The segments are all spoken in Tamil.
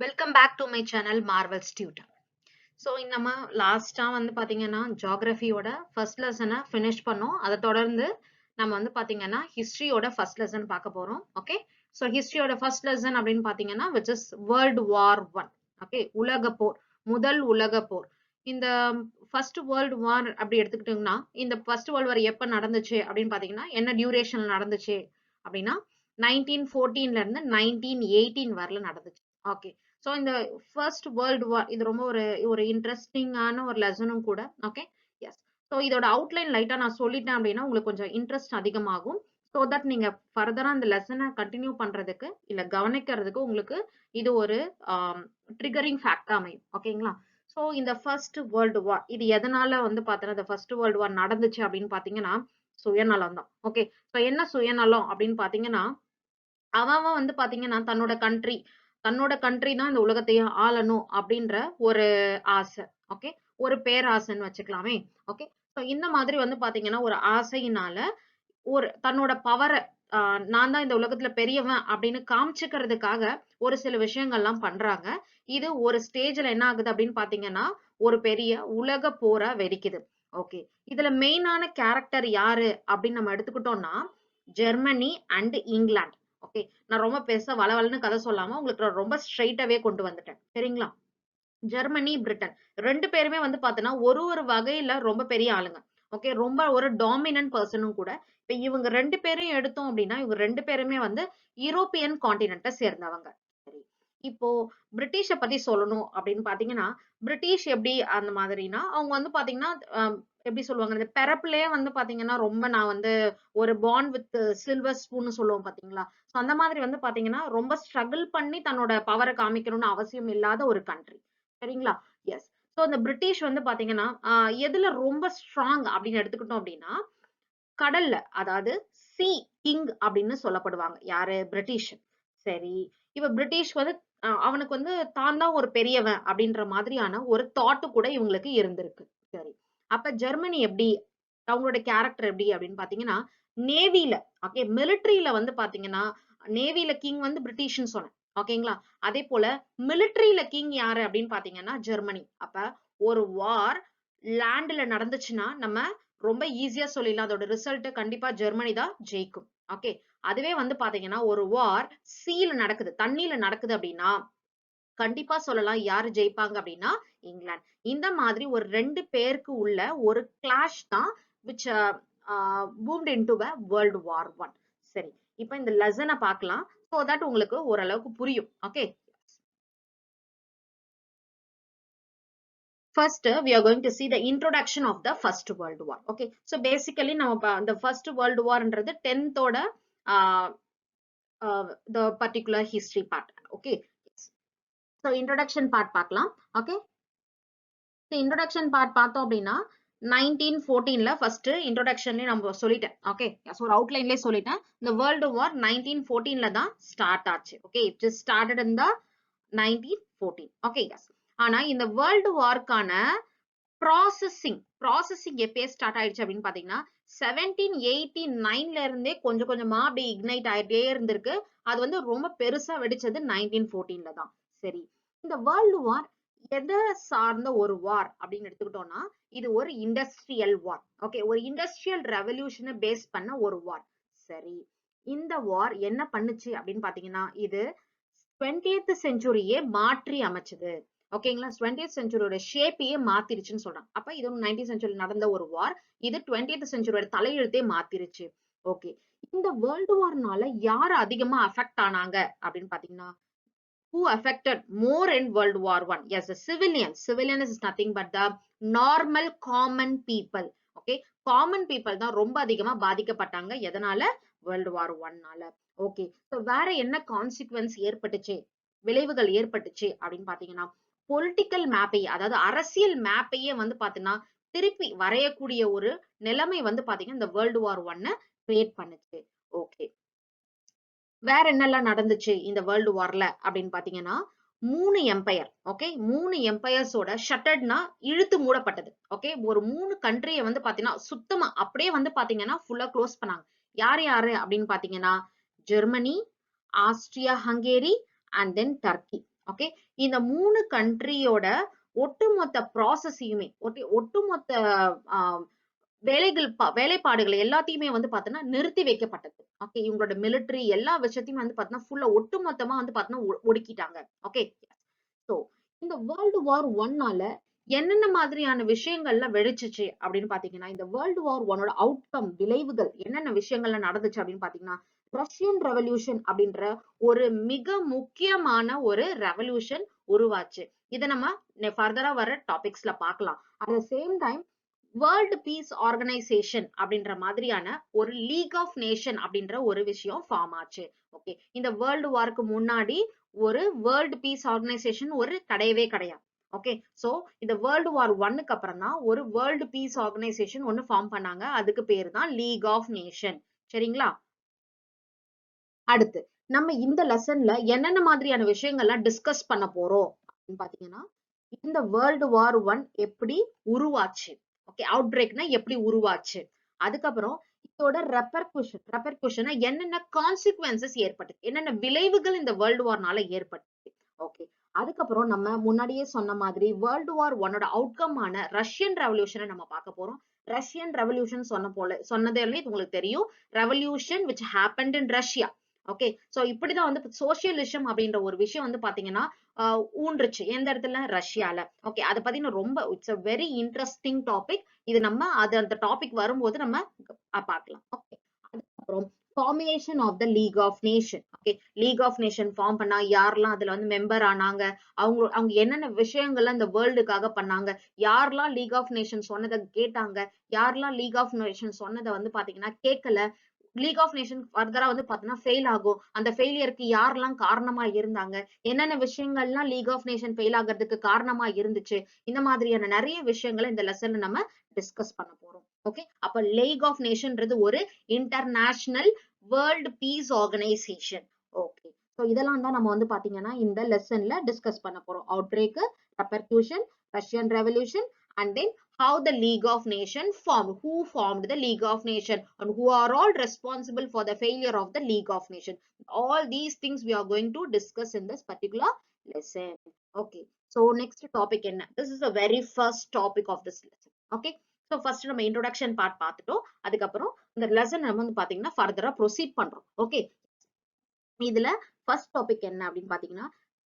Welcome back to my channel Marvel's Tutor. So நம்ம லாஸ்டா வந்து பாத்தீங்கன்னா ஜியோகிராஃபியோட ஃபர்ஸ்ட் லெசனை ஃபினிஷ் பண்ணோம். அதை தொடர்ந்து நம்ம வந்து பாத்தீங்கன்னா ஹிஸ்டரியோட ஃபர்ஸ்ட் லெசன் பார்க்க போறோம். ஓகே, ஸோ ஹிஸ்டரியோட ஃபர்ஸ்ட் லெசன் அப்படின்னு பாத்தீங்கன்னா which is world war 1. Okay, உலக போர், முதல் உலக போர். இந்த ஃபர்ஸ்ட் வேர்ல்டு வார் அப்படி எடுத்துக்கிட்டோம்னா இந்த ஃபர்ஸ்ட் வேர்ல்டு வார் எப்ப நடந்துச்சு அப்படின்னு பாத்தீங்கன்னா என்ன டியூரேஷன்ல நடந்துச்சு அப்படின்னா 1914ல இருந்து 1918 வரல நடந்துச்சு. ஓகே, ஸோ இந்த ஃபர்ஸ்ட் வேர்ல்டு வார் இது ரொம்ப ஒரு இன்ட்ரெஸ்டிங்கான ஒரு லெசனும் கூட. Okay, yes. ஸோ இதோட அவுட்லைன் லைட்டா நான் சொல்லிட்டேன் அப்படின்னா உங்களுக்கு கொஞ்சம் இன்ட்ரெஸ்ட் அதிகமாகும். ஸோ தட் நீங்க ஃபர்தரா அந்த லெசனை கண்டினியூ பண்றதுக்கு இல்ல கவனிக்கிறதுக்கு உங்களுக்கு இது ஒரு ட்ரிகரிங் ஃபேக்டா அமையும். ஓகேங்களா? ஸோ இந்த ஃபர்ஸ்ட் வேர்ல்டு வார் இது எதனால வந்து பார்த்தீங்கன்னா இந்த ஃபர்ஸ்ட் வேர்ல்டு வார் நடந்துச்சு அப்படின்னு பாத்தீங்கன்னா சுயநலம் தான். ஓகே, ஸோ என்ன சுயநலம் அப்படின்னு பாத்தீங்கன்னா அவன் வந்து பாத்தீங்கன்னா தன்னோட கண்ட்ரி தான் இந்த உலகத்தையே ஆளணும் அப்படின்ற ஒரு ஆசை. ஓகே, ஒரு பேராசைன்னு வச்சுக்கலாமே. ஓகே, ஸோ இந்த மாதிரி வந்து பாத்தீங்கன்னா ஒரு ஆசையினால ஒரு தன்னோட பவரை நான் தான் இந்த உலகத்துல பெரியவன் அப்படின்னு காமிச்சுக்கிறதுக்காக ஒரு சில விஷயங்கள்லாம் பண்றாங்க. இது ஒரு ஸ்டேஜ்ல என்ன ஆகுது அப்படின்னு பாத்தீங்கன்னா ஒரு பெரிய உலக போரா வெடிக்குது. ஓகே, இதுல மெயினான கேரக்டர் யாரு அப்படின்னு நம்ம எடுத்துக்கிட்டோம்னா ஜெர்மனி அண்ட் இங்கிலாந்து. ஓகே, நான் ரொம்ப பெருசா வளவலன்னு கதை சொல்லாம உங்களுக்கு நான் ரொம்ப ஸ்ட்ரைட்டாவே கொண்டு வந்துட்டேன். சரிங்களா? ஜெர்மனி, பிரிட்டன் 2 பேருமே வந்து பார்த்தீங்கன்னா ஒரு வகையில ரொம்ப பெரிய ஆளுங்க. ஓகே, ரொம்ப ஒரு டாமினன்ட் பர்சனும் கூட. இப்ப இவங்க 2 பேரையும் எடுத்தோம் அப்படின்னா இவங்க 2 பேருமே வந்து யூரோப்பியன் கான்டினென்ட்ட சேர்ந்தவங்க. சரி, இப்போ பிரிட்டிஷ பத்தி சொல்லணும் அப்படின்னு பாத்தீங்கன்னா பிரிட்டிஷ் எப்படி அந்த மாதிரினா அவங்க வந்து பாத்தீங்கன்னா எப்படி சொல்லுவாங்க இந்த பிறப்புலயே வந்து பாத்தீங்கன்னா ரொம்ப நான் வந்து ஒரு பாண்ட் வித் சில்வர் ஸ்பூன் சொல்லுவோம் பாத்தீங்களா? சோ அந்த மாதிரி வந்து பாத்தீங்கன்னா ரொம்ப ஸ்ட்ரகிள் பண்ணி தன்னோட பவரை காமிக்கணும்னு அவசியம் இல்லாத ஒரு கண்ட்ரி. சரிங்களா? எஸ். சோ இந்த பிரிட்டிஷ் வந்து பாத்தீங்கன்னா எதுல ரொம்ப ஸ்ட்ராங் அப்படின்னு எடுத்துக்கிட்டோம் அப்படின்னா கடல்ல, அதாவது சி கிங் அப்படின்னு சொல்லப்படுவாங்க. யாரு? பிரிட்டிஷ். சரி, இப்ப பிரிட்டிஷ் வந்து அவனுக்கு வந்து தான் தான் ஒரு பெரியவன் அப்படின்ற மாதிரியான ஒரு தாட் கூட இவங்களுக்கு இருந்திருக்கு. சரி, அப்ப ஜெர்மனி எப்படி அவங்களோட கேரக்டர் எப்படி அப்படின்னு பாத்தீங்கன்னா நேவில, ஓகே, மிலிட்டரியில வந்து பாத்தீங்கன்னா நேவில கிங் வந்து பிரிட்டிஷ்னு சொன்னேன். ஓகேங்களா? அதே போல மிலிட்டரியில கிங் யாரு அப்படின்னு பாத்தீங்கன்னா ஜெர்மனி. அப்ப ஒரு வார் லேண்ட்ல நடந்துச்சுன்னா நம்ம ரொம்ப ஈஸியா சொல்லிடலாம் அதோட ரிசல்ட் கண்டிப்பா ஜெர்மனி தான் ஜெயிக்கும். ஓகே, அதுவே வந்து பாத்தீங்கன்னா ஒரு வார் சீல நடக்குது, தண்ணியில நடக்குது அப்படின்னா கண்டிப்பா சொல்லலாம் யாரு ஜெயிப்பாங்க அப்படின்னா இங்கிலாந்து. இந்த மாதிரி ஒரு 2 பேருக்கு உள்ள ஒரு கிளாஷ் தான் which boomed into a world war 1. சரி, இப்போ இந்த லெசனை பார்க்கலாம் so that உங்களுக்கு ஓரளவுக்கு புரியும். Okay, first we are going to see the introduction of the first world war. Okay, so basically நம்ம the first world war ன்றது 10th ஓட the particular history part. Okay, so introduction part பார்க்கலாம். Okay, so introduction part பார்த்தோம் அப்படின்னா 1914ல ஃபர்ஸ்ட் இன்ட்ரோடக்ஷன்லயே நம்ம சொல்லிட்டேன். ஓகே, ஒரு அவுட்லைன்லயே சொல்லிட்டேன். இந்த வேர்ல்டு வார் 1914ல தான் ஸ்டார்ட் ஆச்சு. Okay, it is started in the 1914. Okay, ஆனா இந்த வேர்ல்டு வார்க்கான ப்ராசஸிங் எப்பயே ஸ்டார்ட் ஆயிடுச்சு அப்படின்னு பாத்தீங்கன்னா 1789ல இருந்தே கொஞ்சம் கொஞ்சமா அப்படி இக்னைட் ஆயிட்டே இருந்திருக்கு. அது வந்து ரொம்ப பெருசா வெடிச்சது 1914ல தான். சரி, இந்த வேர்ல்டு வார் எதை சார்ந்த ஒரு வார் அப்படின்னு எடுத்துக்கிட்டோம்னா இது ஒரு இண்டஸ்ட்ரியல் வார். ஓகே, ஒரு இண்டஸ்ட்ரியல் ரெவல்யூஷனை பேஸ் பண்ண ஒரு வார். சரி, இந்த வார் என்ன பண்ணுச்சு அப்படின்னு பாத்தீங்கன்னா இது 20th செஞ்சுரியே மாற்றி அமைச்சது. ஓகேங்களா? 20th செஞ்சுரியோட ஷேப்பையே மாத்திருச்சுன்னு சொல்றாங்க. அப்ப இது 19th செஞ்சுரி நடந்த ஒரு வார். இது 20th செஞ்சுரியோட தலையெழுத்தே மாத்திருச்சு. ஓகே, இந்த வேர்ல்டு வார்னால யார் அதிகமா அஃபெக்ட் ஆனாங்க அப்படின்னு பாத்தீங்கன்னா who affected more in World War One? Yes, the civilian. Civilian is nothing but the normal common people. Okay, common people தான் ரொம்ப அதிகமா பாதிக்கப்பட்டாங்க. எதனால? வேர்ல்டு வார் 1னால. ஓகே, ஸோ வேற என்ன கான்சிக்வன்ஸ் ஏற்பட்டுச்சு, விளைவுகள் ஏற்பட்டுச்சு அப்படின்னு பாத்தீங்கன்னா பொலிட்டிக்கல் மேப்பையே, அதாவது அரசியல் மேப்பையே வந்து பாத்தீங்கன்னா திருப்பி வரையக்கூடிய ஒரு நிலைமை வந்து பாத்தீங்கன்னா இந்த வேர்ல்டு வார் 1 கிரியேட் பண்ணுச்சு. ஓகே, வேற என்னெல்லாம் நடந்துச்சு இந்த வேர்ல்டு வார்ல அப்படின்னு பாத்தீங்கன்னா 3 எம்பையர். ஓகே, 3 எம்பையர்ஸோட ஷட்டர்ட்னா இழுத்து மூடப்பட்டது. ஓகே, ஒரு 3 கண்ட்ரியை வந்து பாத்தீங்கன்னா சுத்தமா அப்படியே வந்து பாத்தீங்கன்னா ஃபுல்லா க்ளோஸ் பண்ணாங்க. யாரு யாரு அப்படின்னு பாத்தீங்கன்னா Germany, Austria Hungary and then Turkey. Okay, இந்த 3 கண்ட்ரியோட ஒட்டுமொத்த ப்ராசஸையுமே ஒட்டுமொத்த வேலைப்பாடுகள் எல்லாத்தையுமே வந்து பாத்தீங்கன்னா நிறுத்தி வைக்கப்பட்டது. ஓகே, இவங்களோட மிலிட்டரி எல்லா விஷயத்தையும் வந்து பாத்தீங்கன்னா ஃபுல்லா ஒட்டுமொத்தமா வந்து பாத்தீங்கன்னா ஒடுக்கிட்டாங்க. ஓகே, சோ இந்த வேர்ல்டு வார் ஒன்னால என்னென்ன மாதிரியான விஷயங்கள்லாம் வெடிச்சிச்சு அப்படின்னு பாத்தீங்கன்னா, இந்த வேர்ல்டு வார் ஒன்னோட அவுட்கம் விளைவுகள் என்னென்ன விஷயங்கள்லாம் நடந்துச்சு அப்படின்னு பாத்தீங்கன்னா, ரஷ்யன் ரெவல்யூஷன் அப்படின்ற ஒரு மிக முக்கியமான ஒரு ரெவல்யூஷன் உருவாச்சு. இதை நம்ம ஃபர்தரா வர டாபிக்ஸ்ல பார்க்கலாம். At the same time world piece organisation அப்படின்ற மாதிரியான ஒரு லீக் ஆஃப் நேஷன் அப்படின்ற ஒரு விஷயம் ஃபார்ம் ஆச்சு. ஓகே, இந்த வேர்ல்டு வார்க்கு முன்னாடி ஒரு வேர்ல்டு பீஸ் ஆர்கனைசேஷன் ஒரு கிடையவே கிடையாது. ஓகே, சோ இந்த வேர்ல்டு வார் ஒன்னுக்கு அப்புறம் தான் ஒரு வேர்ல்டு பீஸ் ஆர்கனைசேஷன் ஒன்னு ஃபார்ம் பண்ணாங்க. அதுக்கு பேரு தான் லீக் ஆஃப் நேஷன். சரிங்களா? அடுத்து நம்ம இந்த லெசன்ல என்னென்ன மாதிரியான விஷயங்கள்லாம் டிஸ்கஸ் பண்ண போறோம் அப்படின்னு பாத்தீங்கன்னா, இந்த வேர்ல்டு வார் ஒன் எப்படி உருவாச்சு, ஓகே, அவுட் பிரேக்னா எப்படி உருவாச்சு, அதுக்கப்புறம் இதோட ரெப்பர்குஷன் என்னென்ன கான்சிக்வன்சஸ் ஏற்பட்டுச்சு, என்னென்ன விளைவுகள் இந்த வேர்ல்டு வார்னால ஏற்பட்டுச்சு. ஓகே, அதுக்கப்புறம் நம்ம முன்னாடியே சொன்ன மாதிரி வேர்ல்டு வார் ஒன்னோட அவுட்கம் ஆன ரஷ்யன் ரெவல்யூஷனை நம்ம பார்க்க போறோம். ரஷ்யன் ரெவல்யூஷன் சொன்னதே உங்களுக்கு தெரியும். Revolution which happened in Russia. Okay, so இப்படிதான் வந்து சோசியலிசம் அப்படின்ற ஒரு விஷயம் வந்து பாத்தீங்கன்னா ஊன்றுச்சு எந்த இடத்துல, ரஷ்யால. ஓகே, அதை பத்தி ரொம்ப it's a very interesting topic. இது நம்ம அந்த டாபிக் வரும்போது நம்ம பார்க்கலாம். ஓகே, அதுக்கப்புறம் formation of the league of nation. Okay, league of nation form பண்ணா யாரெல்லாம் அதுல வந்து மெம்பர் ஆனாங்க, அவங்க என்னென்ன விஷயங்கள்ல இந்த வேர்ல்டுக்காக பண்ணாங்க, யாரெல்லாம் லீக் ஆஃப் நேஷன் சொன்னதை கேட்டாங்க, யாரெல்லாம் லீக் ஆஃப் நேஷன் சொன்னதை வந்து பாத்தீங்கன்னா கேட்கல, லீக் ஆஃப் நேஷன் ஃபர்தரா வந்து பாத்தீங்கன்னா ஃபெயில் ஆகும், அந்த ஃபெயிலியருக்கு யாரெல்லாம் காரணமா இருந்தாங்க, என்னென்ன விஷயங்கள்லாம் லீக் ஆஃப் நேஷன் ஃபெயில் ஆகிறதுக்கு காரணமா இருந்துச்சு, இந்த மாதிரியான நிறைய விஷயங்களை இந்த லெசன்ல நம்ம டிஸ்கஸ் பண்ண போறோம். ஓகே, அப்ப லீக் ஆஃப் நேஷன்ன்றது ஒரு international world piece organisation. Okay, so இதெல்லாம் தான் நம்ம வந்து பாத்தீங்கன்னா இந்த லெசன்ல டிஸ்கஸ் பண்ண போறோம். Outbreak, repercussion, Russian revolution, and then how the League of Nations formed, who formed the League of Nations, and who are all responsible for the failure of the League of Nations. All these things we are going to discuss in this particular lesson. Okay, so next topic enna, this is the very first topic of this lesson. Okay, so first நம்ம introduction part பார்த்துட்டோம். அதுக்கப்புறம் இந்த lesson நம்ம வந்து பாத்தீங்கன்னா further proceed பண்றோம். Okay, இதுல first topic என்ன அப்படின்னு பாத்தீங்கன்னா,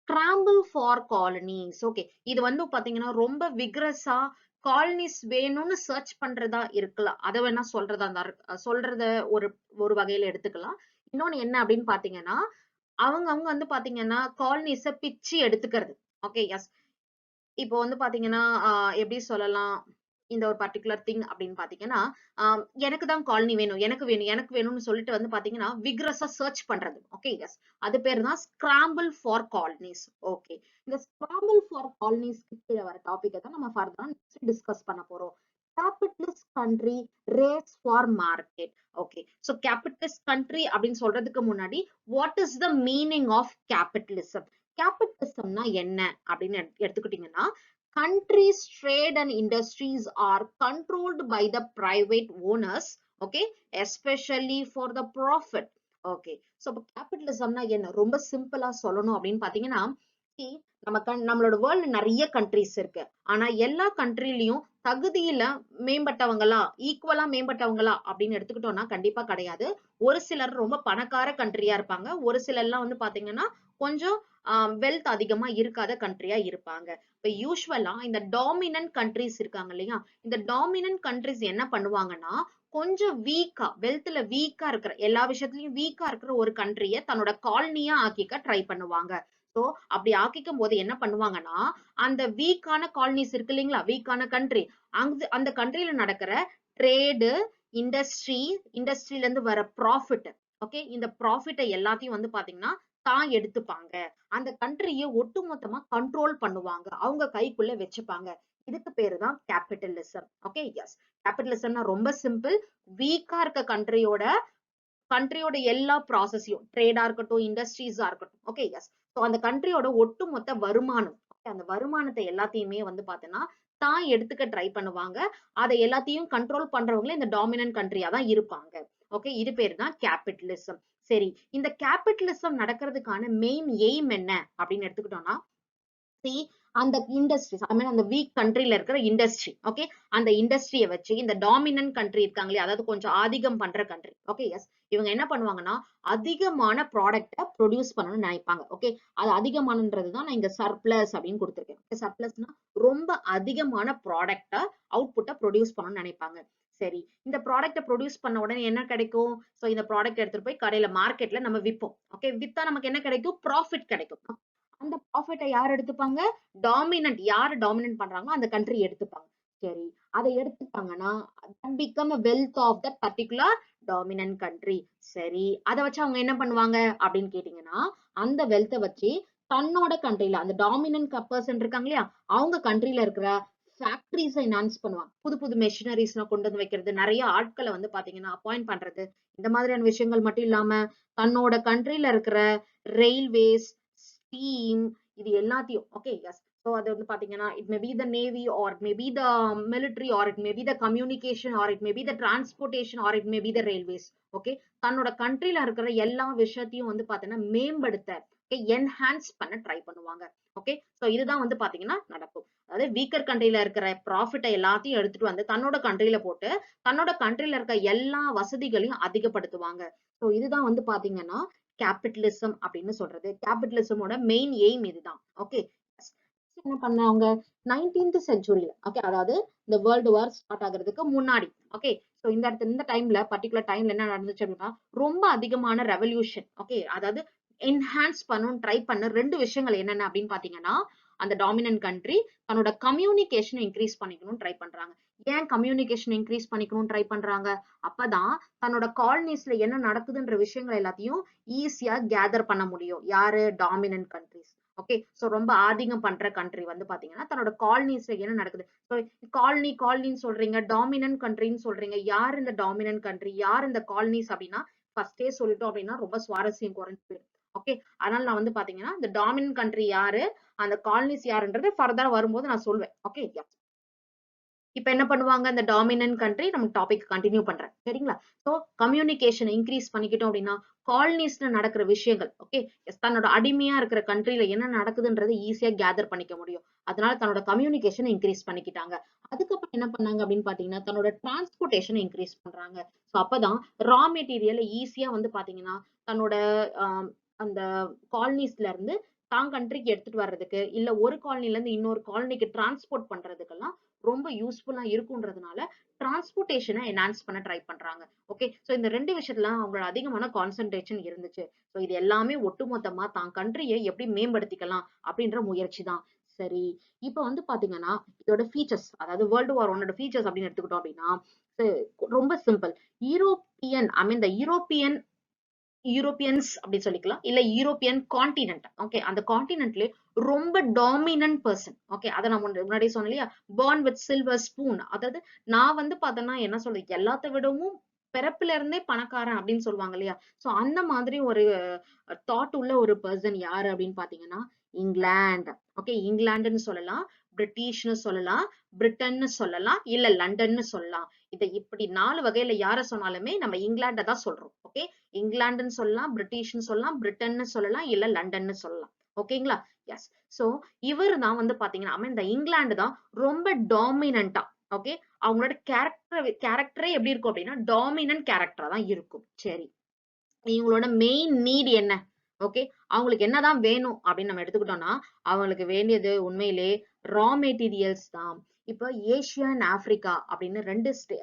scramble for colonies. ஓகே, இது வந்து பாத்தீங்கன்னா ரொம்ப விக்ரஸா காலனிஸ் வேணும்னு சர்ச் பண்றதா இருக்கலாம். அதை வேணா சொல்றத ஒரு ஒரு வகையில எடுத்துக்கலாம். இன்னொன்னு என்ன அப்படின்னு பாத்தீங்கன்னா, அவங்க வந்து பாத்தீங்கன்னா காலனிஸ பிச்சு எடுத்துக்கிறது. Okay, yes. இப்போ வந்து பாத்தீங்கன்னா எப்படி சொல்லலாம், இந்த ஒரு பர்டிகுலர் திங் அப்படின்னு பாத்தீங்கன்னா, எனக்கு தான் காலனி வேணும், எனக்கு வேணும்னு சொல்லிட்டு வந்து பாத்தீங்கன்னா விக்ரஸா சர்ச் பண்றது. ஓகே, எஸ், அது பேர் தான் ஸ்கிராம்பிள் ஃபார் காலனிஸ். ஓகே, இந்த ஸ்கிராம்பிள் ஃபார் காலனிஸ் கீழ வர டாபிக்கை தான் நம்ம ஃபர்தரா நெக்ஸ்ட் டிஸ்கஸ் பண்ண போறோம். Capitalist country race for market. Okay, so capitalist country அப்படின்னு சொல்றதுக்கு முன்னாடி what is the meaning of capitalism? கேபிட்டலிசம்னா என்ன அப்படின்னு எடுத்துக்கிட்டீங்கன்னா, countries trade and industries are controlled by the private owners, okay, especially for the profit. Okay, so capitalismனா என்ன, ரொம்ப சிம்பிளா சொல்லணும் அப்படின்னு பாத்தீங்கன்னா, நம்மளோட வேர்ல்டு நிறைய கண்ட்ரிஸ் இருக்கு. ஆனா எல்லா கண்ட்ரிலயும் தகுதியில மேம்பட்டவங்களா, ஈக்குவலா மேம்பட்டவங்களா அப்படின்னு எடுத்துக்கிட்டோம்னா கண்டிப்பா கிடையாது. ஒரு சிலர் ரொம்ப பணக்கார கண்ட்ரியா இருப்பாங்க, ஒரு சிலர்லாம் வந்து பாத்தீங்கன்னா கொஞ்சம் வெல்த் அதிகமா இருக்காத கண்ட்ரியா இருப்பாங்க. இப்ப யூஸ்வலா இந்த டாமினன்ட் கண்ட்ரிஸ் இருக்காங்க இல்லையா, இந்த டாமினன்ட் கண்ட்ரிஸ் என்ன பண்ணுவாங்கன்னா, கொஞ்சம் வீக்கா, வெல்த்ல வீக்கா இருக்கிற, எல்லா விஷயத்திலயும் வீக்கா இருக்கிற ஒரு கண்ட்ரிய தன்னோட காலனியா ஆக்கிக்க ட்ரை பண்ணுவாங்க. சோ அப்படி ஆக்கிக்கும் போது என்ன பண்ணுவாங்கன்னா, அந்த வீக்கான காலனிஸ் இருக்கு இல்லைங்களா, வீக்கான கண்ட்ரி, அந்த கண்ட்ரில நடக்கிற ட்ரேடு, இண்டஸ்ட்ரியில இருந்து வர ப்ராஃபிட், ஓகே, இந்த ப்ராஃபிட்டை எல்லாத்தையும் வந்து பாத்தீங்கன்னா தான் எடுத்துப்பாங்க. அந்த கண்ட்ரியை ஒட்டுமொத்தமா கண்ட்ரோல் பண்ணுவாங்க, அவங்க கைக்குள்ள வச்சுப்பாங்க. இதுக்கு பேரு தான் கேபிட்டலிசம். ஓகே, எஸ், கேபிட்டலிசம்னா ரொம்ப சிம்பிள். வீக்கா இருக்க கண்ட்ரியோட எல்லா ப்ராசஸையும், ட்ரேடா இருக்கட்டும், இண்டஸ்ட்ரீஸா இருக்கட்டும், ஓகே, எஸ், ஸோ அந்த கண்ட்ரியோட ஒட்டுமொத்த வருமானம், அந்த வருமானத்தை எல்லாத்தையுமே வந்து பாத்தீங்கன்னா தான் எடுத்துக்க ட்ரை பண்ணுவாங்க. அதை எல்லாத்தையும் கண்ட்ரோல் பண்றவங்களே இந்த டாமினன்ட் கண்ட்ரியா தான் இருப்பாங்க. ஓகே, இது பேரு தான் கேபிட்டலிசம். சரி, இந்த கேபிட்டலிசம் நடக்கிறதுக்கான மெயின் எய்ம் என்ன அப்படின்னு எடுத்துக்கிட்டோம்னா, see அந்த இண்டஸ்ட்ரிஸ் ஐ மீன் அந்த வீக் கண்ட்ரில இருக்கிற இண்டஸ்ட்ரி, ஓகே, அந்த இண்டஸ்ட்ரியை வச்சு இந்த டாமினன்ட் கண்ட்ரி இருக்காங்களே, அதாவது கொஞ்சம் ஆதிக்கம் பண்ற கண்ட்ரி, ஓகே, எஸ், இவங்க என்ன பண்ணுவாங்கன்னா அதிகமான ப்ராடக்ட்டை ப்ரொடியூஸ் பண்ணணும்னு நினைப்பாங்க. ஓகே, அது அதிகமானதுதான் நான் இங்க சர்ப்ளஸ் அப்படின்னு கொடுத்துருக்கேன். சர்ப்ளஸ்னா ரொம்ப அதிகமான ப்ராடக்ட்டை அவுட்புட்டை ப்ரொடியூஸ் பண்ணணும்னு நினைப்பாங்க. சரி, இந்த ப்ராடக்ட்டை ப்ரொடியூஸ் பண்ண உடனே என்ன கிடைக்கும்? சோ இந்த ப்ராடக்ட் எடுத்துட்டு போய் கடையில மார்க்கெட்ல நம்ம விற்போம். ஓகே, வித்தா நமக்கு என்ன கிடைக்கும்? ப்ராஃபிட் கிடைக்கும். அந்த ப்ராஃபிட்டை யார் எடுத்துப்பாங்க? டாமினன்ட், யார் டாமினன்ட் பண்றாங்களோ அந்த கண்ட்ரி எடுத்துப்பாங்க. சரி, அதை எடுத்துட்டாங்கன்னா that become a wealth of that particular dominant country. சரி, அதை வச்சு அவங்க என்ன பண்ணுவாங்க அப்படின்னு கேட்டீங்கன்னா, அந்த வெல்த்தை வச்சு தன்னோட கண்ட்ரில அந்த டாமினன்ட் பர்சன் இருக்காங்க இல்லையா, அவங்க கண்ட்ரில இருக்கிற ஃபேக்டரிஸ் என்ஹான்ஸ் பண்ணுவாங்க. புது புது மெஷினரிஸ் கொண்டு வந்து வைக்கிறது, நிறைய ஆட்களை வந்து பாத்தீங்கன்னா அப்பாயிண்ட் பண்றது, இந்த மாதிரியான விஷயங்கள் மட்டும் இல்லாம தன்னோட கண்ட்ரில இருக்கிற ரயில்வேஸ், ஸ்டீம், இது எல்லாத்தையும், ஓகே, எஸ், ஸோ அது வந்து பாத்தீங்கன்னா it may be the navy or may be the military or it may be the communication or it may be the transportation or it may be the railways. Okay, தன்னோட கண்ட்ரில இருக்கிற எல்லா விஷயத்தையும் வந்து பாத்தீங்கன்னா மேம்படுத்த, என்ஹான்ஸ் பண்ண ட்ரை பண்ணுவாங்க. ஓகே, ஸோ இதுதான் வந்து பாத்தீங்கன்னா நடக்கும். அதாவது வீக்கர் கண்ட்ரில இருக்கிற ப்ராஃபிட்டை எல்லாத்தையும் எடுத்துட்டு வந்து தன்னோட கண்ட்ரில போட்டு தன்னோட கண்ட்ரில இருக்க எல்லா வசதிகளையும் அதிகப்படுத்துவாங்க. ஸோ இதுதான் வந்து பாத்தீங்கன்னா கேபிட்டலிசம் அப்படின்னு சொல்றது. கேபிட்டலிசமோட மெயின் எய்ம் இதுதான். ஓகே, என்ன பண்ணாங்க 19th செஞ்சுரியில, ஓகே, அதாவது இந்த வேர்ல்டு வார் ஸ்டார்ட் ஆகுறதுக்கு முன்னாடி, ஓகே, சோ இந்த டைம்ல பர்டிகுலர் டைம்ல என்ன நடந்துச்சு அப்படின்னா ரொம்ப அதிகமான ரெவல்யூஷன், ஓகே, அதாவது என்ஹான்ஸ் பண்ணணும் ட்ரை பண்ண ரெண்டு விஷயங்கள் என்னென்ன அப்படின்னு பாத்தீங்கன்னா, அந்த டாமினன்ட் கண்ட்ரி தன்னோட கம்யூனிகேஷன் இன்க்ரீஸ் பண்ணிக்கணும் ட்ரை பண்றாங்க. ஏன் கம்யூனிகேஷன் இன்க்ரீஸ் பண்ணிக்கணும் ட்ரை பண்றாங்க? அப்பதான் தன்னோட காலனிஸ்ல என்ன நடக்குதுன்ற விஷயங்கள் எல்லாத்தையும் ஈஸியா கேதர் பண்ண முடியும். யாரு? Dominant countries. ஓகே, சோ ரொம்ப ஆதிக்கம் பண்ற கண்ட்ரி வந்து பாத்தீங்கன்னா தன்னோட காலனிஸ்ல என்ன நடக்குது, சோ காலனின்னு சொல்றீங்க, டாமினன்ட் கண்ட்ரின்னு சொல்றீங்க, யார் இந்த டாமினன்ட் கண்ட்ரி, யார் இந்த காலனிஸ் அப்படின்னா ஃபர்ஸ்டே சொல்லிட்டோம் அப்படின்னா ரொம்ப சுவாரஸ்யம் குறைஞ்சு போயிடும். ஓகே, அதனால நான் வந்து பாத்தீங்கன்னா இந்த டாமினன்ட் கண்ட்ரி யாரு, அந்த காலனிஸ் யாருன்றது ஃபர்தரா வரும்போது நான் சொல்வேன். ஓகே, இப்ப என்ன பண்ணுவாங்க இந்த டாமினன்ட் கண்ட்ரி, நம்ம டாபிக் கண்டினியூ பண்றேன், சரிங்களா? சோ கம்யூனிகேஷன் இன்க்ரீஸ் பண்ணிக்கிட்டோம் அப்படின்னா காலனிஸ்ல நடக்கிற விஷயங்கள், ஓகே, தன்னோட அடிமையா இருக்கிற கண்ட்ரில என்ன நடக்குதுன்றது ஈஸியா கேதர் பண்ணிக்க முடியும். அதனால தன்னோட கம்யூனிகேஷன் இன்க்ரீஸ் பண்ணிக்கிட்டாங்க. அதுக்கப்புறம் என்ன பண்ணாங்க அப்படின்னு பாத்தீங்கன்னா தன்னோட டிரான்ஸ்போர்டேஷன் இன்க்ரீஸ் பண்றாங்க. சோ அப்பதான் ரா மெட்டீரியல் ஈஸியா வந்து பாத்தீங்கன்னா தன்னோட அந்த காலனிஸ்ல இருந்து தான் கண்ட்ரிக்கு எடுத்துட்டு வர்றதுக்கு, இல்ல ஒரு காலனில இருந்து இன்னொரு காலனிக்கு டிரான்ஸ்போர்ட் பண்றதுக்கெல்லாம் ரொம்ப யூஸ்ஃபுல்லா இருக்குன்றதுனால டிரான்ஸ்போர்டேஷனை என்ஹான்ஸ் பண்ண ட்ரை பண்றாங்க. ஓகே, சோ இந்த ரெண்டு விஷயத்துல அவங்களோட அதிகமான கான்சென்ட்ரேஷன் இருந்துச்சு. சோ இது எல்லாமே ஒட்டுமொத்தமா தான் கண்ட்ரியை எப்படி மேம்படுத்திக்கலாம் அப்படின்ற முயற்சி தான். சரி, இப்ப வந்து பாத்தீங்கன்னா இதோட ஃபீச்சர்ஸ், அதாவது வேர்ல்டு வார் ஒன்னோட ஃபீச்சர்ஸ் அப்படின்னு எடுத்துக்கிட்டோம் அப்படின்னா ரொம்ப சிம்பிள். யூரோப்பியன் ஐ மீன் த யூரோப்பியன்ஸ் அப்படி சொல்லிக்கலாம், இல்ல யூரோப்பியன் கான்டினென்ட், ஓகே, அந்த கான்டினென்ட்ல ரொம்ப டாமினன்ட் பர்சன். ஓகே, அதை நான் முன்னாடி சொன்னேன் இல்லையா, பார்ன் வித் சில்வர் ஸ்பூன், அதாவது நான் வந்து பார்த்தேன்னா என்ன சொல்றது, எல்லாத்த விடவும் பிறப்புல இருந்தே பணக்காரன் அப்படின்னு சொல்லுவாங்க இல்லையா, சோ அந்த மாதிரி ஒரு தாட் உள்ள ஒரு பர்சன் யாரு அப்படின்னு பாத்தீங்கன்னா இங்கிலாந்து. ஓகே, இங்கிலாந்துன்னு சொல்லலாம், பிரிட்டிஷ்னு சொல்லலாம், பிரிட்டன்னு சொல்லலாம், இல்ல லண்டன்னு சொல்லலாம். இதை இப்படி 4 வகையில யார சொன்னாலுமே நம்ம இங்கிலாண்ட தான் சொல்றோம். ஓகே, இங்கிலாந்துன்னு சொல்லலாம், பிரிட்டிஷ்னு சொல்லலாம், பிரிட்டன்னு சொல்லலாம், இல்ல லண்டன்னு சொல்லலாம். ஓகேங்களா? எஸ். சோ இவர் தான் வந்து பாத்தீங்கன்னா இந்த இங்கிலாந்து தான் ரொம்ப டாமினண்டா, ஓகே, அவங்களோட கேரக்டரே எப்படி இருக்கும் அப்படின்னா டாமினன்ட் கேரக்டரா தான் இருக்கும். சரி, இவங்களோட மெயின் நீட் என்ன? ஓகே, அவங்களுக்கு என்னதான் வேணும் அப்படின்னு நம்ம எடுத்துக்கிட்டோம்னா அவங்களுக்கு வேண்டியது உண்மையிலே ரா மெட்டீரியல்ஸ் தான். இப்போ ஏசியா அண்ட் ஆப்பிரிக்கா அப்படின்னு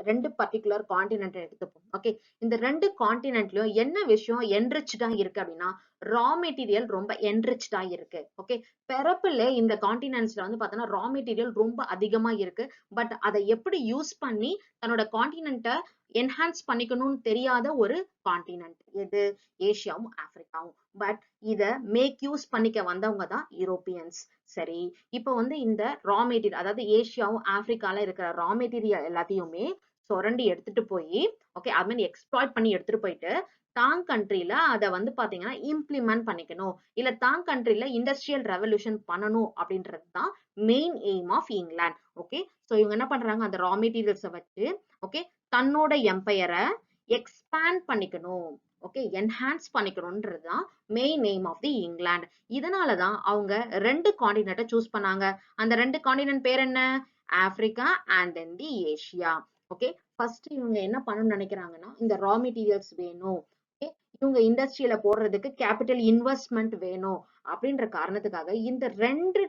ரெண்டு பர்டிகுலர் கான்டினென்ட் எடுத்துப்போம். ஓகே, இந்த ரெண்டு கான்டினென்ட்லயும் என்ன விஷயம் என்ரிச்டா இருக்கு அப்படின்னா ரா மெட்டீரியல் ரொம்ப என்ரிச்டா இருக்கு. ஓகே, பிறப்புல இந்த கான்டினென்ட்ஸ்ல வந்து பார்த்தோன்னா ரா மெட்டீரியல் ரொம்ப அதிகமா இருக்கு. பட் அதை எப்படி யூஸ் பண்ணி தன்னோட கான்டினென்ட்டை என்ஹான்ஸ் பண்ணிக்கணும்னு தெரியாத ஒரு கான்டினென்ட் எது? ஏசியாவும் ஆப்பிரிக்காவும். பட் இத மேக் யூஸ் பண்ணிக்க வந்தவங்க தான் யூரோப்பியன்ஸ். சரி, இப்போ வந்து இந்த ரா மெட்டீரியல், அதாவது ஏசியாவும் ஆப்பிரிக்கால இருக்கிற ரா மெட்டீரியல் எல்லாத்தையுமே சுரண்டி எடுத்துட்டு போய், ஓகே, ஐ மீன் எக்ஸ்ப்ளாய்ட் பண்ணி எடுத்துட்டு போயிட்டு தான் கண்ட்ரில அதை வந்து பாத்தீங்கன்னா இம்ப்ளிமெண்ட் பண்ணிக்கணும், இல்ல தான் கண்ட்ரில இண்டஸ்ட்ரியல் ரெவல்யூஷன் பண்ணணும் அப்படின்றது தான் main aim of England. Okay, so இவங்க என்ன பண்றாங்க, அந்த ரா மெட்டீரியல்ஸை வச்சு, ஓகே, தன்னோட எம்பையரை எக்ஸ்பேண்ட் பண்ணிக்கணும், ஓகே என்ஹான்ஸ் பண்ணிக்கணும்ன்றதுதான் main aim of the England. இதனாலதான் அவங்க 2 காண்டினென்ட்டை சூஸ் பண்ணாங்க. அந்த 2 காண்டினென்ட் பேர் என்ன? Africa and then the Asia. Okay first இவங்க என்ன பண்ணணும்னு நினைக்கிறாங்கன்னா, இந்த ரா மெட்டீரியல்ஸ் வேணும், இவங்க இண்டஸ்ட்ரியில போடுறதுக்கு கேபிட்டல் இன்வெஸ்ட்மெண்ட் வேணும் அப்படின்ற காரணத்துக்காக இந்த 2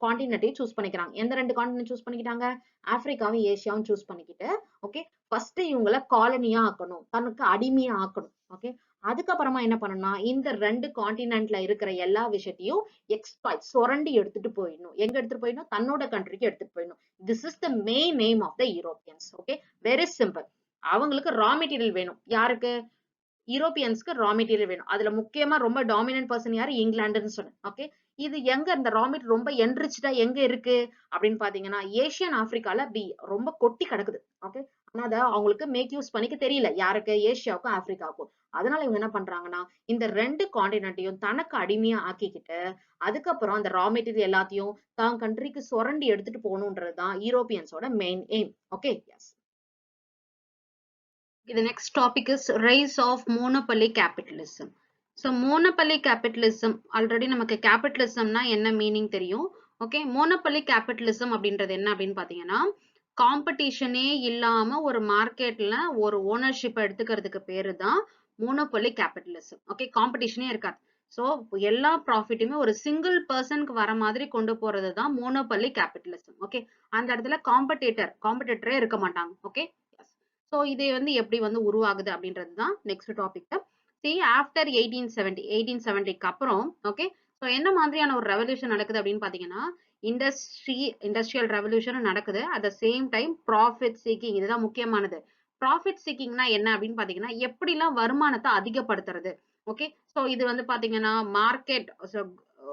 காண்டினென்ட்டையும் சூஸ் பண்ணிக்கிறாங்க. எந்த 2 காண்டினென்ட் சூஸ் பண்ணிக்கிட்டாங்க? ஆப்பிரிக்காவும் ஏசியாவும் சூஸ் பண்ணிக்கிட்டு ஓகே ஃபர்ஸ்ட் இவங்கள காலனியா ஆக்கணும், தனக்கு அடிமையா ஆக்கணும். ஓகே அதுக்கப்புறமா என்ன பண்ணணும்னா, இந்த 2 காண்டினென்ட்ல இருக்கிற எல்லா விஷயத்தையும் எக்ஸ்பாய்ட் சுரண்டி எடுத்துட்டு போயிடணும். எங்க எடுத்துட்டு போயிடணும்? தன்னோட கண்ட்ரிக்கு எடுத்துட்டு போயிடணும். This is the main aim of the Europeans. Okay very simple. அவங்களுக்கு ரா மெட்டீரியல் வேணும். யாருக்கு? யூரோப்பியன்ஸ்க்கு ரா மெட்டீரியல் வேணும். அதுல முக்கியமா ரொம்ப டாமினன்ட் பர்சன் யாரு? இங்கிலாந்துன்னு சொன்னேன். ஓகே இது எங்க இந்த ரா மெட்டீரியல் ரொம்ப என்ரிச்டா எங்க இருக்கு அப்படின்னு பாத்தீங்கன்னா, ஏசியன் ஆப்பிரிக்கால அப்படி ரொம்ப கொட்டி கிடக்குது. ஓகே ஆனா அதை அவங்களுக்கு மேக் யூஸ் பண்ணிக்க தெரியல. யாருக்கு? ஏசியாவுக்கும் ஆப்பிரிக்காவுக்கும். அதனால இவங்க என்ன பண்றாங்கன்னா, இந்த 2 காண்டினென்ட்டையும் தனக்கு அடிமையா ஆக்கிக்கிட்டு அதுக்கப்புறம் அந்த ரா மெட்டீரியல் எல்லாத்தையும் தான் கண்ட்ரிக்கு சுரண்டி எடுத்துட்டு போகணுன்றதுதான் யூரோப்பியன்ஸோட main aim. Okay yes. The next topic is rise of monopoly capitalism. So monopoly capitalism already நமக்கு capitalismனா என்ன மீனிங் தெரியும். ஓகே monopoly capitalism அப்படின்றது என்ன அப்படின்னு பாத்தீங்கன்னா, காம்படிஷனே இல்லாம ஒரு மார்க்கெட்ல ஒரு ஓனர்ஷிப் எடுத்துக்கிறதுக்கு பேரு தான் monopoly capitalism. ஓகே காம்படிஷனே இருக்காது. சோ எல்லா ப்ராஃபிட்டுமே ஒரு சிங்கிள் பர்சனுக்கு வர மாதிரி கொண்டு போறது தான் monopoly capitalism. ஓகே அந்த இடத்துல காம்படிட்டரே இருக்க மாட்டாங்க. ஓகே சோ இது வந்து எப்படி வந்து உருவாகுது அப்படின்றது தான் நெக்ஸ்ட் டாபிக். see after 1870க்கு அப்புறம் ஓகே சோ என்ன மாதிரியான ஒரு ரெவல்யூஷன் நடக்குது அப்படின்னு பாத்தீங்கன்னா, இண்டஸ்ட்ரியல் ரெவல்யூஷன் நடக்குது. At the same time profit seeking, இதுதான் முக்கியமானது. ப்ராஃபிட் சீக்கிங்னா என்ன அப்படின்னு பாத்தீங்கன்னா, எப்படிலாம் வருமானத்தை அதிகப்படுத்துறது. ஓகே சோ இது வந்து பாத்தீங்கன்னா மார்க்கெட்,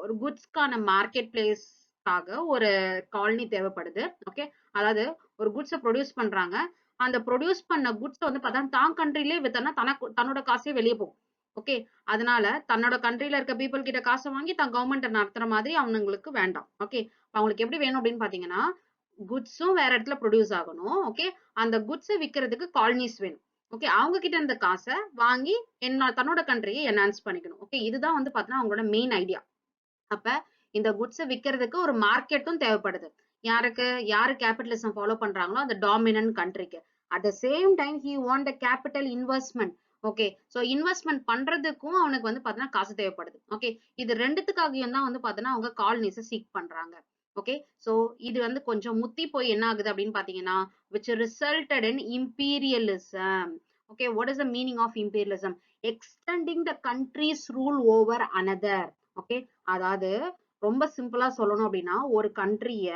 ஒரு குட்ஸ்க்கான மார்க்கெட் பிளேஸ்க்காக ஒரு காலனி தேவைப்படுது. ஓகே அதாவது ஒரு குட்ஸை ப்ரொடியூஸ் பண்றாங்க. அந்த ப்ரொடியூஸ் பண்ண குட்ஸ் வந்து பார்த்தா தான் கண்ட்ரிலே வித்தனா தன்னோட காசே வெளியே போகும். ஓகே அதனால தன்னோட கண்ட்ரில இருக்க பீப்புள் கிட்ட காசை வாங்கி தான் கவர்மெண்ட் நடத்துற மாதிரி அவங்களுக்கு வேண்டாம். ஓகே அவங்களுக்கு எப்படி வேணும் அப்படின்னு பாத்தீங்கன்னா, குட்ஸும் வேற இடத்துல ப்ரொடியூஸ் ஆகணும். ஓகே அந்த குட்ஸை விற்கிறதுக்கு காலனிஸ் வேணும். ஓகே அவங்க கிட்ட இருந்த காசை வாங்கி தன்னோட கண்ட்ரியை என்ஹான்ஸ் பண்ணிக்கணும். ஓகே இதுதான் வந்து பாத்தீங்கன்னா அவங்களோட மெயின் ஐடியா. அப்ப இந்த குட்ஸை விற்கிறதுக்கு ஒரு மார்க்கெட்டும் தேவைப்படுது. யாருக்கு? யாரு கேபிட்டலிசம் ஃபாலோ பண்றாங்களோ அந்த டாமினன்ட் கண்ட்ரிக்கு. At the same time he want the capital investment. Okay so investment பண்றதுக்கும் அவனுக்கு வந்து பாத்தீங்கன்னா காசு தேவைப்படுது. ஓகே இது ரெண்டுத்துக்காகவும் தான் வந்து பாத்தீங்கன்னா அவங்க காலனிஸை சீக் பண்றாங்க. ஓகே சோ இது வந்து கொஞ்சம் முத்தி போய் என்ன ஆகுது அப்படின்னு பாத்தீங்கன்னா, which resulted in imperialism. Okay what is the meaning of imperialism? Extending the country's rule over another. Okay அதாவது ரொம்ப சிம்பிளா சொல்லணும் அப்படின்னா, ஒரு கண்ட்ரிய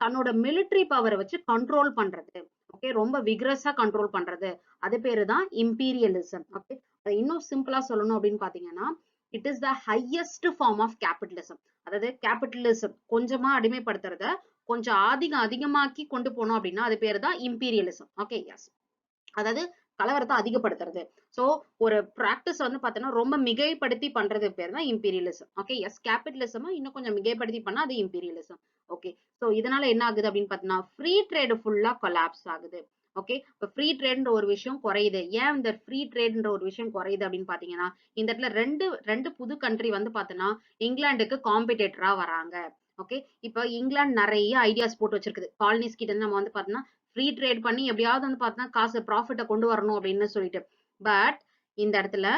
தன்னோட மிலிட்டரி பவரை வச்சு கண்ட்ரோல் பண்றது. ஓகே ரொம்ப விக்ரஸா கண்ட்ரோல் பண்றது. அது பேரு தான் இம்பீரியலிசம். ஓகே இன்னும் சிம்பிளா சொல்லணும் அப்படின்னு பாத்தீங்கன்னா, it is the highest form of capitalism. அதாவது கேபிட்டலிசம் கொஞ்சமா அடிமைப்படுத்துறத கொஞ்சம் அதிகமாக்கி கொண்டு போனோம் அப்படின்னா அது பேரு தான் இம்பீரியலிசம். ஓகே எஸ் அதாவது கலவரத்தை அதிகப்படுத்துறது. சோ ஒரு பிராக்டிஸ் வந்து பாத்தீங்கன்னா ரொம்ப மிகைப்படுத்தி பண்றது பேர் தான் இம்பீரியலிசம். ஓகே எஸ் கேபிட்டலிசம் இன்னும் கொஞ்சம் மிகைப்படுத்தி பண்ணா அது இம்பீரியலிசம். ஓகே சோ இதனால என்ன ஆகுது அப்படின்னு பாத்தீங்கன்னா, ஃப்ரீ ட்ரேடு ஃபுல்லா கொலாப்ஸ் ஆகுது. ஓகே இப்ப ஃப்ரீ ட்ரேட்ன்ற ஒரு விஷயம் குறையுது. ஏன் இந்த ஃப்ரீ ட்ரேட்ன்ற ஒரு விஷயம் குறையுது அப்படின்னு பாத்தீங்கன்னா, இந்த இடத்துல ரெண்டு புது கண்ட்ரி வந்து பாத்தீங்கன்னா இங்கிலாந்துக்கு காம்படிட்டரா வராங்க. ஓகே இப்ப இங்கிலாந்து நிறைய ஐடியாஸ் போட்டு வச்சிருக்குது. காலனிஸ் கிட்ட இருந்து நம்ம வந்து பாத்தீங்கன்னா ஃப்ரீ ட்ரேட் பண்ணி எப்படியாவது வந்து பார்த்தா காசு ப்ராஃபிட்டை கொண்டு வரணும் அப்படின்னு சொல்லிட்டு. பட் இந்த இடத்துல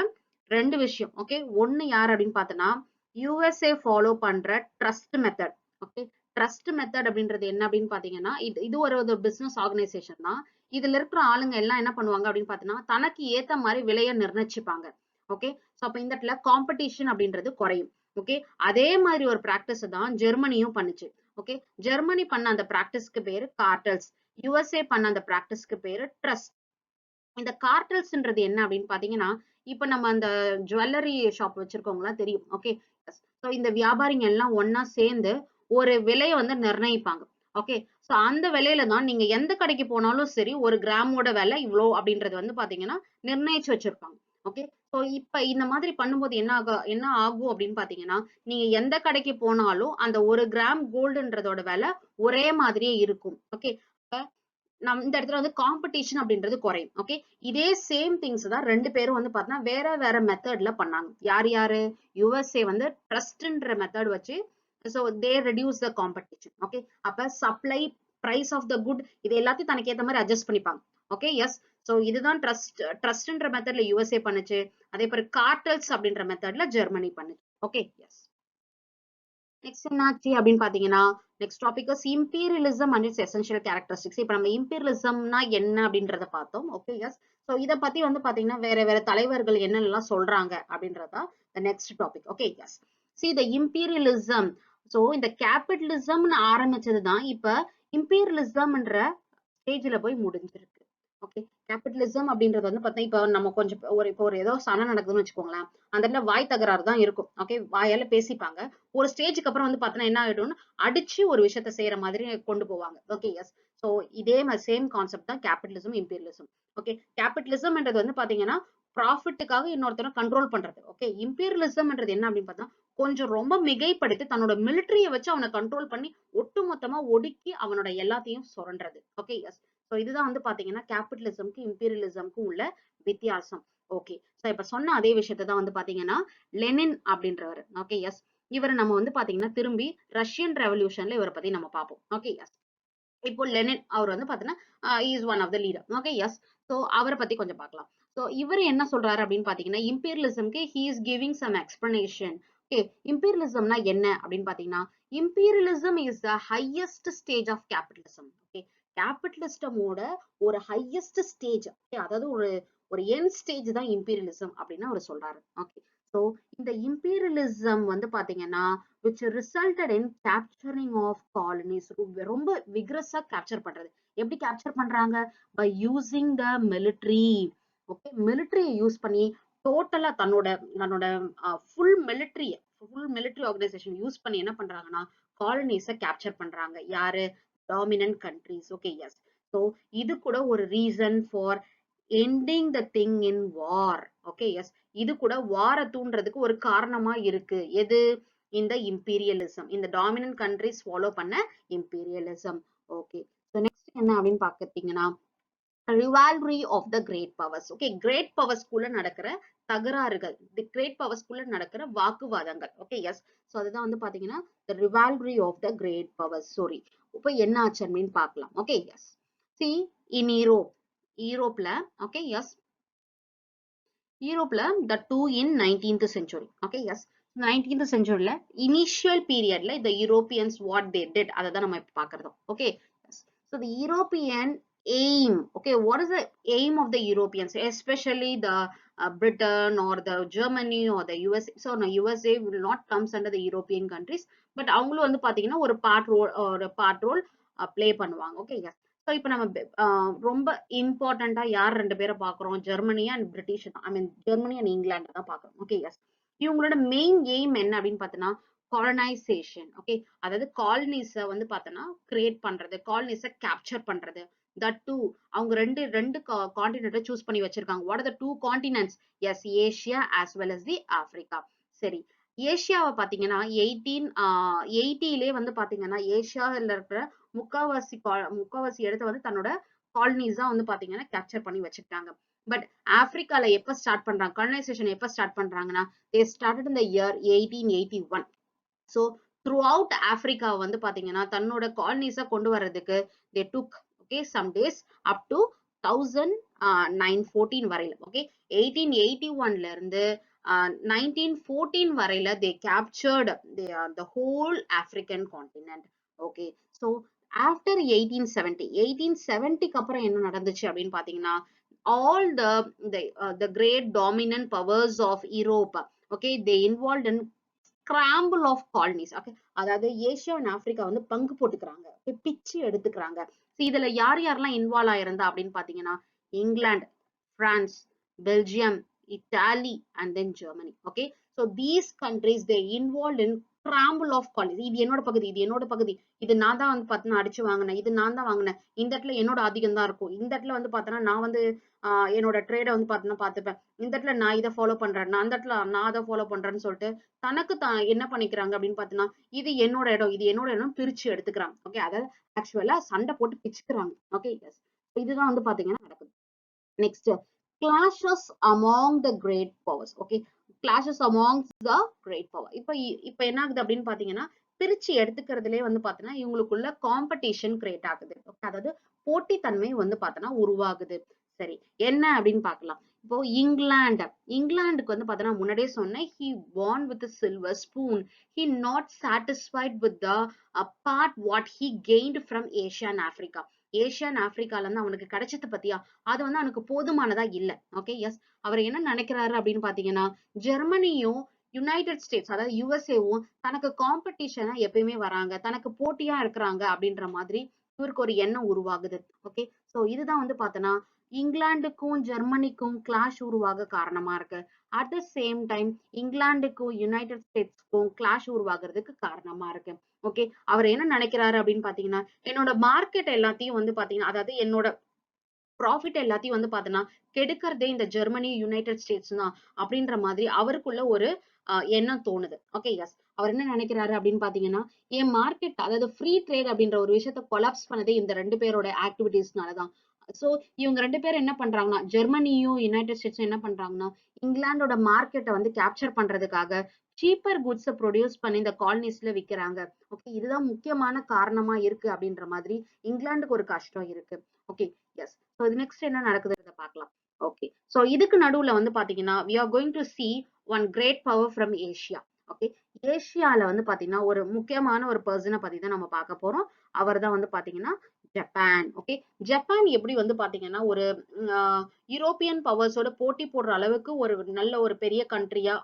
2 விஷயம். ஓகே ஒன்னு யார் அப்படின்னு பார்த்தோன்னா, யூஎஸ்ஏ ஃபாலோ பண்ற trust method. Okay trust method அப்படின்றது என்ன அப்படின்னு பாத்தீங்கன்னா, இது ஒரு பிசினஸ் ஆர்கனைசேஷன் தான். இதுல இருக்கிற ஆளுங்க எல்லாம் என்ன பண்ணுவாங்க அப்படின்னு பார்த்தோன்னா, தனக்கு ஏத்த மாதிரி விலையை நிர்ணயிச்சுப்பாங்க. ஓகே சோ அப்ப இந்த இடத்துல காம்படிஷன் அப்படின்றது குறையும். ஓகே அதே மாதிரி ஒரு பிராக்டிஸ் தான் ஜெர்மனியும் பண்ணுச்சு. ஓகே ஜெர்மனி பண்ண அந்த பிராக்டிஸ்க்கு பேரு கார்டல்ஸ். யுஎஸ்ஏ பண்ண அந்த பிராக்டிஸ்க்கு பேரு ட்ரஸ்ட். இந்த கார்டல்ஸ்ன்றது என்ன அப்படின்னு பாத்தீங்கன்னா, இப்ப நம்ம அந்த ஜுவல்லரி ஷாப் வச்சிருக்கவங்களா தெரியும். ஓகே சோ இந்த வியாபாரிங்க எல்லாம் ஒன்னா சேர்ந்து ஒரு விலையை வந்து நிர்ணயிப்பாங்க. ஓகே சோ அந்த விலையில தான் நீங்க எந்த கடைக்கு போனாலும் சரி ஒரு கிராமோட விலை இவ்வளோ அப்படின்றது வந்து பாத்தீங்கன்னா நிர்ணயிச்சு வச்சிருப்பாங்க. ஓகே சோ இப்ப இந்த மாதிரி பண்ணும்போது என்ன ஆகும் அப்படின்னு பாத்தீங்கன்னா, நீங்க எந்த கடைக்கு போனாலும் அந்த ஒரு கிராம் கோல்டுன்றதோட விலை ஒரே மாதிரியே இருக்கும். ஓகே இந்த இடத்துல வந்து காம்படிஷன் அப்படின்றது குறையும். ஓகே, இதே சேம் திங்ஸ் தான் ரெண்டு பேரும் வந்து பார்த்தீங்கன்னா வேற வேற மெத்தட்ல பண்ணாங்க. யார் யாரு? யுஎஸ்ஏ வந்து ட்ரஸ்ட்ன்ற மெத்தட் வச்சு so they reduce the competition. Okay, அப்ப supply price of the good இது எல்லாத்தையும் தனக்கு ஏத்த மாதிரி அட்ஜஸ்ட் பண்ணிப்பாங்க. Okay, yes. ஸோ இதுதான் ட்ரஸ்ட்ன்ற மெத்தட்ல யுஎஸ்ஏ பண்ணுச்சு. அதே மாதிரி கார்டல்ஸ் அப்படின்ற மெத்தட்ல ஜெர்மனி பண்ணுச்சு. Okay, S. நெக்ஸ்ட் என்னாச்சு அப்படின்னு பாத்தீங்கன்னா next topic imperialism and it's essential characteristics. இப்ப நம்ம இம்பீரியலிசம்னா என்ன அப்படின்றத பார்த்தோம். Okay, yes. ஸோ இதை பத்தி வந்து பாத்தீங்கன்னா வேற வேற தலைவர்கள் என்னெல்லாம் சொல்றாங்க அப்படின்றதா next topic. Okay, yes. See the imperialism. So இந்த கேபிட்டலிசம்னு ஆரம்பிச்சதுதான் இப்ப இம்பீரியலிசம்ன்ற ஸ்டேஜ்ல போய் முடிஞ்சிருக்கு. ஓகே, கேபிட்டலிசம் அப்படின்றது வந்து பார்த்தா இப்போ நம்ம கொஞ்சம் இப்போ ஒரு ஏதோ சண்டை நடக்குதுன்னு வச்சுக்கோங்களேன், அந்த இடத்துல வாய் தகராறு தான் இருக்கும். ஓகே, வாயால பேசிப்பாங்க. ஒரு ஸ்டேஜுக்கு அப்புறம் வந்து பார்த்தோன்னா என்ன ஆயிடும்னு அடிச்சு ஒரு விஷயத்த செய்யற மாதிரி கொண்டு போவாங்க. Okay, yes. ஸோ இதே மாதிரி சேம் கான்செப்ட் தான் கேபிட்டலிசம் இம்பீரியலிசம். ஓகே, கேபிட்டலிசம்ன்றது வந்து பாத்தீங்கன்னா ப்ராஃபிட்டுக்காக இன்னொருத்தர கண்ட்ரோல் பண்றது. ஓகே, இம்பீரியலிசம்ன்றது என்ன அப்படின்னு பார்த்தா கொஞ்சம் ரொம்ப மிகைப்படுத்தி தன்னோட மிலிட்டரியை வச்சு அவனை கண்ட்ரோல் பண்ணி ஒட்டுமொத்தமா ஒடுக்கி அவனோட எல்லாத்தையும் சுரண்டுறது. Okay, yes. ஸோ இதுதான் வந்து பாத்தீங்கன்னா கேபிட்டலிசம்க்கு இம்பீரியலிசம்க்கும் உள்ள வித்தியாசம். ஓகே, ஸோ இப்ப சொன்ன அதே விஷயத்தை தான் வந்து பாத்தீங்கன்னா லெனின் அப்படின்றவர். Okay, yes. இவரை நம்ம வந்து பாத்தீங்கன்னா திரும்பி ரஷ்யன் ரெவல்யூஷன்ல இவரை பத்தி நம்ம பார்ப்போம். Okay, yes. இப்போ லெனின் அவர் வந்து பாத்தீங்கன்னா is one of the leader. Okay, yes. So அவரை பத்தி கொஞ்சம் பார்க்கலாம். ஸோ இவர் என்ன சொல்றாரு அப்படின்னு பாத்தீங்கன்னா இம்பீரியலிசம்க்கு he is giving some explanation. Okay, இம்பீரியலிசம்னா என்ன அப்படின்னு பாத்தீங்கன்னா imperialism is the highest stage of capitalism. Okay, கேபிட்டலிஸ்டமோட ஒரு ஹையஸ்ட் ஸ்டேஜ். ஓகே, அதாவது ஒரு ஒரு என் ஸ்டேஜ் தான் இம்பீரியலிசம் அப்படின்னு அவர் சொல்றாரு. ஓகே, ஸோ இந்த இம்பீரியலிசம் வந்து பாத்தீங்கன்னா which resulted in capturing of colonies. ரொம்ப விக்ரஸா கேப்சர் பண்றது. எப்படி கேப்சர் பண்றாங்க? by using the military. Okay, மிலிட்டரியை யூஸ் பண்ணி டோட்டலா தன்னோட தன்னோட ஃபுல் மிலிட்டரி ஆர்கனைசேஷன் யூஸ் பண்ணி என்ன பண்றாங்கன்னா காலனிஸை கேப்சர் பண்றாங்க. யாரு? Dominant countries. Okay, yes. So இது கூட ஒரு reason for ending the thing in war. Okay, yes. இது கூட வார தூண்டுறதுக்கு ஒரு காரணமா இருக்கு. எது? இந்த இம்பீரியலிசம், இந்த டாமினன்ட் கண்ட்ரிஸ் ஃபாலோ பண்ண இம்பீரியலிசம். ஓகே, ஸோ நெக்ஸ்ட் என்ன அப்படின்னு பாத்தீங்கன்னா rivalry of the great powers. Okay, great பவர்ஸ்குள்ள நடக்கிற தகராறுகள், தி கிரேட் பவர்ஸ்குள்ள நடக்கிற வாக்குவாதங்கள். Okay, yes. ஸோ அதுதான் வந்து பாத்தீங்கன்னா the rivalry of the great powers. Sorry, இப்போ என்ன ஆச்சு அப்படின்னு பார்க்கலாம். Okay, yes. சி இன் யூரோப்ல ஓகே, எஸ். யூரோப்ல the two in 19th century. Okay, yes. 19th centuryல இனிஷியல் பீரியட்ல இந்த யூரோப்பியன்ஸ் வாட் தே டிட் அதை தான் நம்ம இப்ப பாக்குறோம். Okay, so the European aim. Okay, what is the aim of the Europeans, especially the Britain or the Germany or the USA? So no, USA will not comes under the European countries, but அவங்களும் வந்து பாத்தீங்கன்னா ஒரு பார்ட் ரோல் ப்ளே பண்ணுவாங்க. ஓகே, ஸோ இப்போ நம்ம ரொம்ப இம்பார்ட்டண்டா யார் ரெண்டு பேரை பாக்குறோம்? ஜெர்மனி அண்ட் பிரிட்டிஷ் தான். I mean Germany and England தான் பாக்குறோம். Okay, yes. இவங்களோட மெயின் எய்ம் என்ன அப்படின்னு பார்த்தோன்னா காலனைசேஷன். ஓகே, அதாவது காலனிஸை வந்து பார்த்தோன்னா கிரியேட் பண்றது, காலனிஸை கேப்சர் பண்றது. தட் டூ அவங்க ரெண்டு ரெண்டு காண்டினென்ட்டை சூஸ் பண்ணி வச்சிருக்காங்க. What are the two continents? Yes, Asia as well as the Africa. சரி, ஏஷியாவை பார்த்தீங்கன்னா 1880லே வந்து பார்த்தீங்கன்னா ஏஷியாவில் இருக்கிற முக்காவாசி இடத்த வந்து தன்னோட காலனிஸா வந்து பாத்தீங்கன்னா கேப்சர் பண்ணி வச்சுக்கிட்டாங்க. பட் ஆப்பிரிக்கால எப்ப ஸ்டார்ட் பண்றாங்க காலனைசேஷன்? எப்ப ஸ்டார்ட் பண்றாங்கன்னா they started in the year 1881. So through out Africa வந்து பாத்தீங்கன்னா தன்னோட காலனிஸா கொண்டு வர்றதுக்கு they took okay some days up to 1914 வரையில. ஓகே, 1881ல இருந்து 1914 வரையில they captured the whole African continent. Okay, so after 1870க்கு அப்புறம் என்ன நடந்துச்சு அப்படின்னு பாத்தீங்கன்னா all the great dominant powers of Europe, okay, they involved in scramble of colonies. Okay, அதாவது ஏசியா அண்ட் ஆப்பிரிக்கா வந்து பங்கு போட்டுக்கிறாங்க, பிச்சு எடுத்துக்கிறாங்க. இதுல யார் யாரெல்லாம் இன்வால்வ் ஆயிருந்தா அப்படின்னு பாத்தீங்கன்னா England, France, Belgium, Italy and then Germany. Okay, so these countries they involved in scramble of colonies. இது என்னோட பகுதி, இது என்னோட பகுதி, இது நான் தான் வந்து பார்த்தீங்கன்னா அடிச்சு வாங்கினேன், இது நான் தான் வாங்கினேன், இந்த இடத்துல என்னோட ஆதிக்கம் தான் இருக்கும், இந்த இடத்துல வந்து பார்த்தீங்கன்னா நான் வந்து என்னோட ட்ரேடை வந்து பார்த்தீங்கன்னா பார்த்துப்பேன், இந்த இடத்துல நான் இதை ஃபாலோ பண்றேன், நான் அந்த இடத்துல நான் அதை ஃபாலோ பண்றேன்னு சொல்லிட்டு தனக்கு என்ன பண்ணிக்கிறாங்க அப்படின்னு பார்த்தீங்கன்னா இது என்னோட இடம், இது என்னோட இடம் பிரிச்சு எடுத்துக்கிறாங்க. ஓகே, அதாவது ஆக்சுவலா சண்டை போட்டு பிச்சுக்கிறாங்க. ஓகே, எஸ், இதுதான் வந்து பாத்தீங்கன்னா நடக்குது. Next, clashes among the great powers. Okay, clashes among the great power. இப்ப என்ன ஆகுது அப்படின்னு பாத்தீங்கன்னா பிரிச்சு எடுத்துக்கிறதுலே வந்து பாத்தீங்கன்னா இவங்களுக்குள்ள காம்படிஷன் கிரியேட் ஆகுது. அதாவது போட்டித்தன்மை வந்து பாத்தீங்கன்னா உருவாகுது. சரி, என்ன அப்படின்னு பார்க்கலாம். இப்போ இங்கிலாந்துக்கு வந்து பாத்தீங்கன்னா முன்னாடியே சொன்னேன், he won with a silver spoon. He not satisfied with the part what he gained from Asia and Africa. Asia and ஆப்பிரிக்கால இருந்து அவனுக்கு கிடைச்சது பத்தியா, அது வந்து அவனுக்கு போதுமானதா இல்ல. ஓகே, எஸ், அவர் என்ன நினைக்கிறாரு அப்படின்னு பாத்தீங்கன்னா ஜெர்மனியும் யுனைடெட் ஸ்டேட்ஸ் அதாவது யுஎஸ்ஏவும் தனக்கு காம்படிஷனா எப்பயுமே வராங்க, தனக்கு போட்டியா இருக்கிறாங்க அப்படின்ற மாதிரி இவருக்கு ஒரு எண்ணம் உருவாகுது. ஓகே, சோ இதுதான் வந்து பாத்தோன்னா இங்கிலாந்துக்கும் ஜெர்மனிக்கும் கிளாஷ் உருவாக காரணமா இருக்கு. அட் த சேம் டைம் இங்கிலாந்துக்கும் யுனைடெட் ஸ்டேட்ஸ்க்கும் கிளாஷ் உருவாகிறதுக்கு காரணமா இருக்கு. ஓகே, அவர் என்ன நினைக்கிறாரு அப்படின்னு பாத்தீங்கன்னா என்னோட மார்க்கெட் எல்லாத்தையும் வந்து பாத்தீங்கன்னா அதாவது என்னோட ப்ராஃபிட் எல்லாத்தையும் வந்து பாத்தீங்கன்னா கெடுக்கிறதே இந்த ஜெர்மனி யுனைடெட் ஸ்டேட்ஸ் தான் அப்படின்ற மாதிரி அவருக்குள்ள ஒரு எண்ணம் தோணுது. ஓகே, எஸ், அவர் என்ன நினைக்கிறாரு அப்படின்னு பாத்தீங்கன்னா என் மார்க்கெட் அதாவது ஃப்ரீ ட்ரேட் அப்படின்ற ஒரு விஷயத்த கொலாப்ஸ் பண்ணதே இந்த ரெண்டு பேரோட ஆக்டிவிட்டிஸ்னாலதான். சோ இவங்க ரெண்டு பேரும் என்ன பண்றாங்கன்னா ஜெர்மனியும் யுனைடெட் ஸ்டேட்ஸும் என்ன பண்றாங்கன்னா இங்கிலாந்தோட மார்க்கெட்டை வந்து கேப்சர் பண்றதுக்காக சீப்பர் குட்ஸை ப்ரொடியூஸ் பண்ணி இந்த காலனிஸ்ல விற்கிறாங்க. ஓகே, இதுதான் முக்கியமான காரணமா இருக்கு அப்படின்ற மாதிரி இங்கிலாந்துக்கு ஒரு கஷ்டம் இருக்கு. ஓகே, எஸ், ஸோ இது நெக்ஸ்ட் என்ன நடக்குதுன்றத பார்க்கலாம். ஓகே, ஸோ இதுக்கு நடுவுல வந்து பாத்தீங்கன்னா we are going to see one great power from Asia. Okay, ஏசியால வந்து பாத்தீங்கன்னா ஒரு முக்கியமான ஒரு பர்சனை பத்தி தான் நம்ம பார்க்க போறோம். அவர் தான் வந்து பாத்தீங்கன்னா ஜப்பான். ஓகே, ஜப்பான் எப்படி வந்து பாத்தீங்கன்னா ஒரு யூரோப்பியன் பவர்ஸோட போட்டி போடுற அளவுக்கு ஒரு நல்ல ஒரு பெரிய கண்ட்ரியா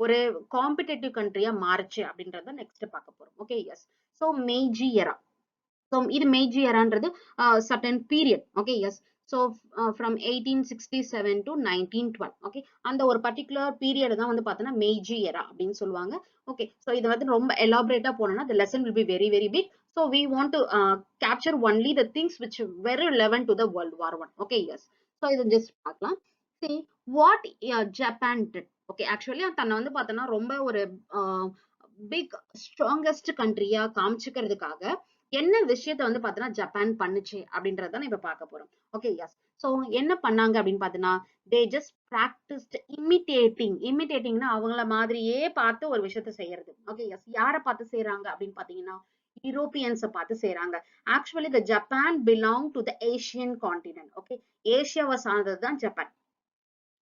ஒரு காம்படிட்டிவ் கண்ட்ரியா மாறுச்சு அப்படின்றத நெக்ஸ்ட் பார்க்க போறோம். Okay, yes, so Meiji era. So இது மெய்ஜி எரான்றது certain period. Okay, yes, so from 1867 to 1912. Okay, அந்த ஒரு பர்டிகுலர் பீரியட் தான் வந்து பார்த்தோன்னா மெய்ஜி எரா அப்படின்னு சொல்லுவாங்க. ஓகே, ஸோ இது வந்து ரொம்ப எலாபரேட்டா போனோம்னா the lesson will be very very big. So we want to capture only the things which were relevant to the World War I. Okay, yes. So இது just பார்க்கலாம். See what Japan did. Okay, actually தன்னை வந்து பார்த்தோன்னா ரொம்ப ஒரு பிக் ஸ்ட்ராங்கஸ்ட் கண்ட்ரியா காமிச்சுக்கிறதுக்காக என்ன விஷயத்த வந்து பார்த்தோன்னா ஜப்பான் பண்ணுச்சு அப்படின்றத இப்ப பார்க்க போறோம். ஓகே, எஸ், ஸோ என்ன பண்ணாங்க அப்படின்னு பார்த்தோன்னா தே ஜஸ்ட் ப்ராக்டிஸ்ட் இமிட்டேட்டிங்னா அவங்கள மாதிரியே பார்த்து ஒரு விஷயத்த செய்யறது. ஓகே, எஸ், யாரை பார்த்து செய்யறாங்க அப்படின்னு பாத்தீங்கன்னா யூரோப்பியன்ஸை பார்த்து செய்யறாங்க. Actually the Japan belong to the Asian continent. Okay, ஏசியாவை சார்ந்தது தான் ஜப்பான்.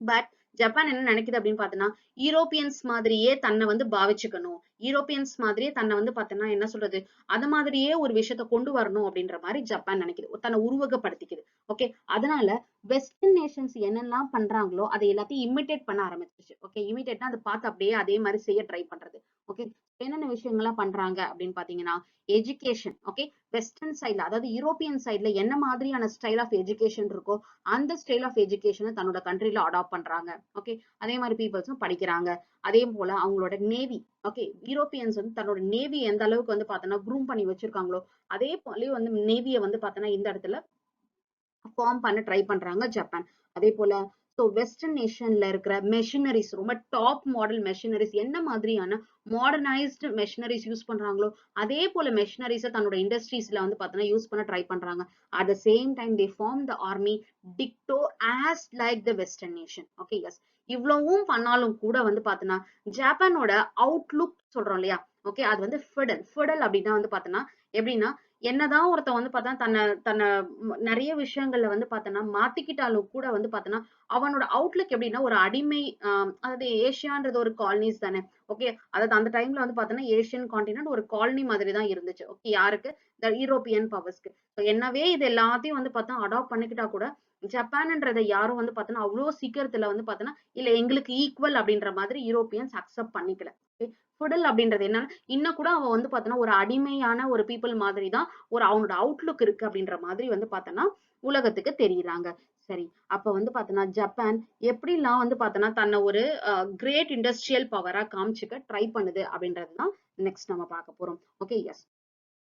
பட் ஜப்பான் என்ன நினைக்குது அப்படின்னு பார்த்தோன்னா யூரோப்பியன்ஸ் மாதிரியே தன்னை வந்து பாவிச்சுக்கணும், யூரோப்பியன்ஸ் மாதிரியே தன்னை வந்து பார்த்தோன்னா என்ன சொல்றது அது மாதிரியே ஒரு விஷயத்த கொண்டு வரணும் அப்படின்ற மாதிரி ஜப்பான் நினைக்குது, தன்னை உருவகப்படுத்திக்குது. ஓகே, அதனால வெஸ்டர்ன் நேஷன்ஸ் என்னெல்லாம் பண்றாங்களோ அதை எல்லாத்தையும் இமிட்டேட் பண்ண ஆரம்பிச்சிருச்சு. ஓகே, இமிட்டேட்னா அதை பார்த்து அப்படியே அதே மாதிரி செய்ய ட்ரை பண்றது. ஓகே, என்னென்ன விஷயங்கள்லாம் பண்றாங்க அப்படின்னு பாத்தீங்கன்னா எஜுகேஷன். ஓகே, வெஸ்டர்ன் சைட்ல அதாவது யூரோப்பியன் சைட்ல என்ன மாதிரியான ஸ்டைல் ஆஃப் எஜுகேஷன் இருக்கோ அந்த ஸ்டைல் ஆஃப் எஜுகேஷனை தன்னோட கண்ட்ரில அடாப்ட் பண்றாங்க. ஓகே, அதே மாதிரி பீப்புள்ஸும் படிக்கிறாங்க. அதே போல அவங்களோட நேவி. ஓகே, யூரோப்பியன்ஸ் வந்து தன்னோட நேவி எந்த அளவுக்கு வந்து பார்த்தோன்னா க்ரூம் பண்ணி வச்சிருக்காங்களோ அதே போலயே வந்து நேவியை வந்து பார்த்தோன்னா இந்த இடத்துல ஃபார்ம் பண்ண ட்ரை பண்றாங்க ஜப்பான். அதே போல ஸோ வெஸ்டர்ன் நேஷன்ல இருக்கிற மெஷினரிஸ் ரொம்ப டாப் மாடல் மெஷினரிஸ் என்ன மாதிரியான மாடர்னைஸ்டு மெஷினரிஸ் யூஸ் பண்றாங்களோ அதே போல மெஷினரிஸை தன்னோட இண்டஸ்ட்ரீஸ்ல வந்து பார்த்தோன்னா யூஸ் பண்ண ட்ரை பண்றாங்க. At the same time they form the army டிக்டோ as like the western nation. Okay, yes, இவ்வளவும் பண்ணாலும் கூட வந்து பார்த்தோன்னா ஜப்பானோட அவுட்லுக் சொல்றோம் இல்லையா. ஓகே, அது வந்து ஃபிடல் அப்படின்னா வந்து பார்த்தோன்னா எப்படின்னா என்னதான் ஒருத்தன் வந்து பார்த்தா தன்னை நிறைய விஷயங்கள்ல வந்து பார்த்தோன்னா மாத்திக்கிட்டாலும் கூட வந்து பார்த்தோன்னா அவனோட அவுட்லுக் எப்படின்னா ஒரு அடிமை அதாவது ஏசியான்றது ஒரு காலனிஸ் தானே. ஓகே, அதாவது அந்த டைம்ல வந்து பார்த்தோன்னா ஏசியன் கான்டினென்ட் ஒரு காலனி மாதிரி தான் இருந்துச்சு. ஓகே, யாருக்கு த யூரோப்பியன் பவர்ஸ்க்கு. என்னவே இது எல்லாத்தையும் வந்து பார்த்தா அடாப்ட் பண்ணிக்கிட்டா கூட ஜப்பான்ன்றதை யாரும் வந்து பார்த்தோன்னா அவ்வளோ சீக்கிரத்துல வந்து பார்த்தோன்னா இல்ல எங்களுக்கு ஈக்குவல் அப்படின்ற மாதிரி யூரோப்பியன்ஸ் அக்செப்ட் பண்ணிக்கல. ஓகே, ஃபுடல் அப்படின்றது என்ன, இன்னும் கூட அவன் வந்து பார்த்தோன்னா ஒரு அடிமையான ஒரு பீப்புள் மாதிரி தான் ஒரு அவனோட அவுட்லுக் இருக்கு அப்படின்ற மாதிரி வந்து பார்த்தோன்னா உலகத்துக்கு தெரியுறாங்க. சரி, அப்ப வந்து பார்த்தோன்னா ஜப்பான் எப்படிலாம் வந்து பார்த்தோன்னா தன்னை ஒரு கிரேட் இண்டஸ்ட்ரியல் பவரா காமிச்சுக்க ட்ரை பண்ணுது அப்படின்றது தான் நெக்ஸ்ட் நம்ம பார்க்க போறோம். Okay, yes.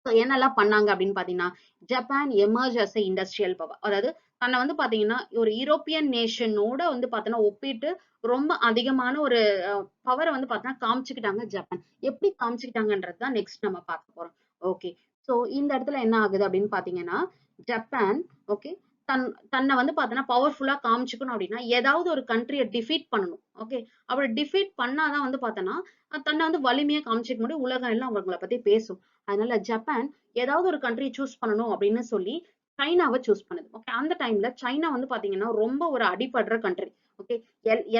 என்னெல்லாம் பண்ணாங்க அப்படின்னு பாத்தீங்கன்னா, Japan emerge as industrial power. அதாவது தன்னை வந்து பாத்தீங்கன்னா ஒரு யூரோப்பியன் நேஷனோட வந்து பாத்தீங்கன்னா ஒப்பிட்டு ரொம்ப அதிகமான ஒரு பவரை வந்து பாத்தீங்கன்னா காமிச்சுக்கிட்டாங்க ஜப்பான். எப்படி காமிச்சுக்கிட்டாங்கன்றது தான் நெக்ஸ்ட் நம்ம பார்க்க போறோம். ஓகே, சோ இந்த இடத்துல என்ன ஆகுது அப்படின்னு பாத்தீங்கன்னா, ஜப்பான் ஓகே தன்னை வந்து பாத்தீங்கன்னா பவர்ஃபுல்லா காமிச்சுக்கணும் அப்படின்னா ஏதாவது ஒரு கண்ட்ரியை டிஃபீட் பண்ணணும். ஓகே, அப்படி டிஃபீட் பண்ணாதான் வந்து பாத்தோன்னா தன்னை வந்து வலிமையா காமிச்சிக்க முடியும், உலகம் எல்லாம் அவங்களை பத்தி பேசும். அதனால ஜப்பான் ஏதாவது ஒரு கண்ட்ரி சூஸ் பண்ணணும் அப்படின்னு சொல்லி சைனாவை சூஸ் பண்ணுது. ஓகே, அந்த டைம்ல சைனா வந்து பாத்தீங்கன்னா ரொம்ப ஒரு அடிபடுற கண்ட்ரி. ஓகே,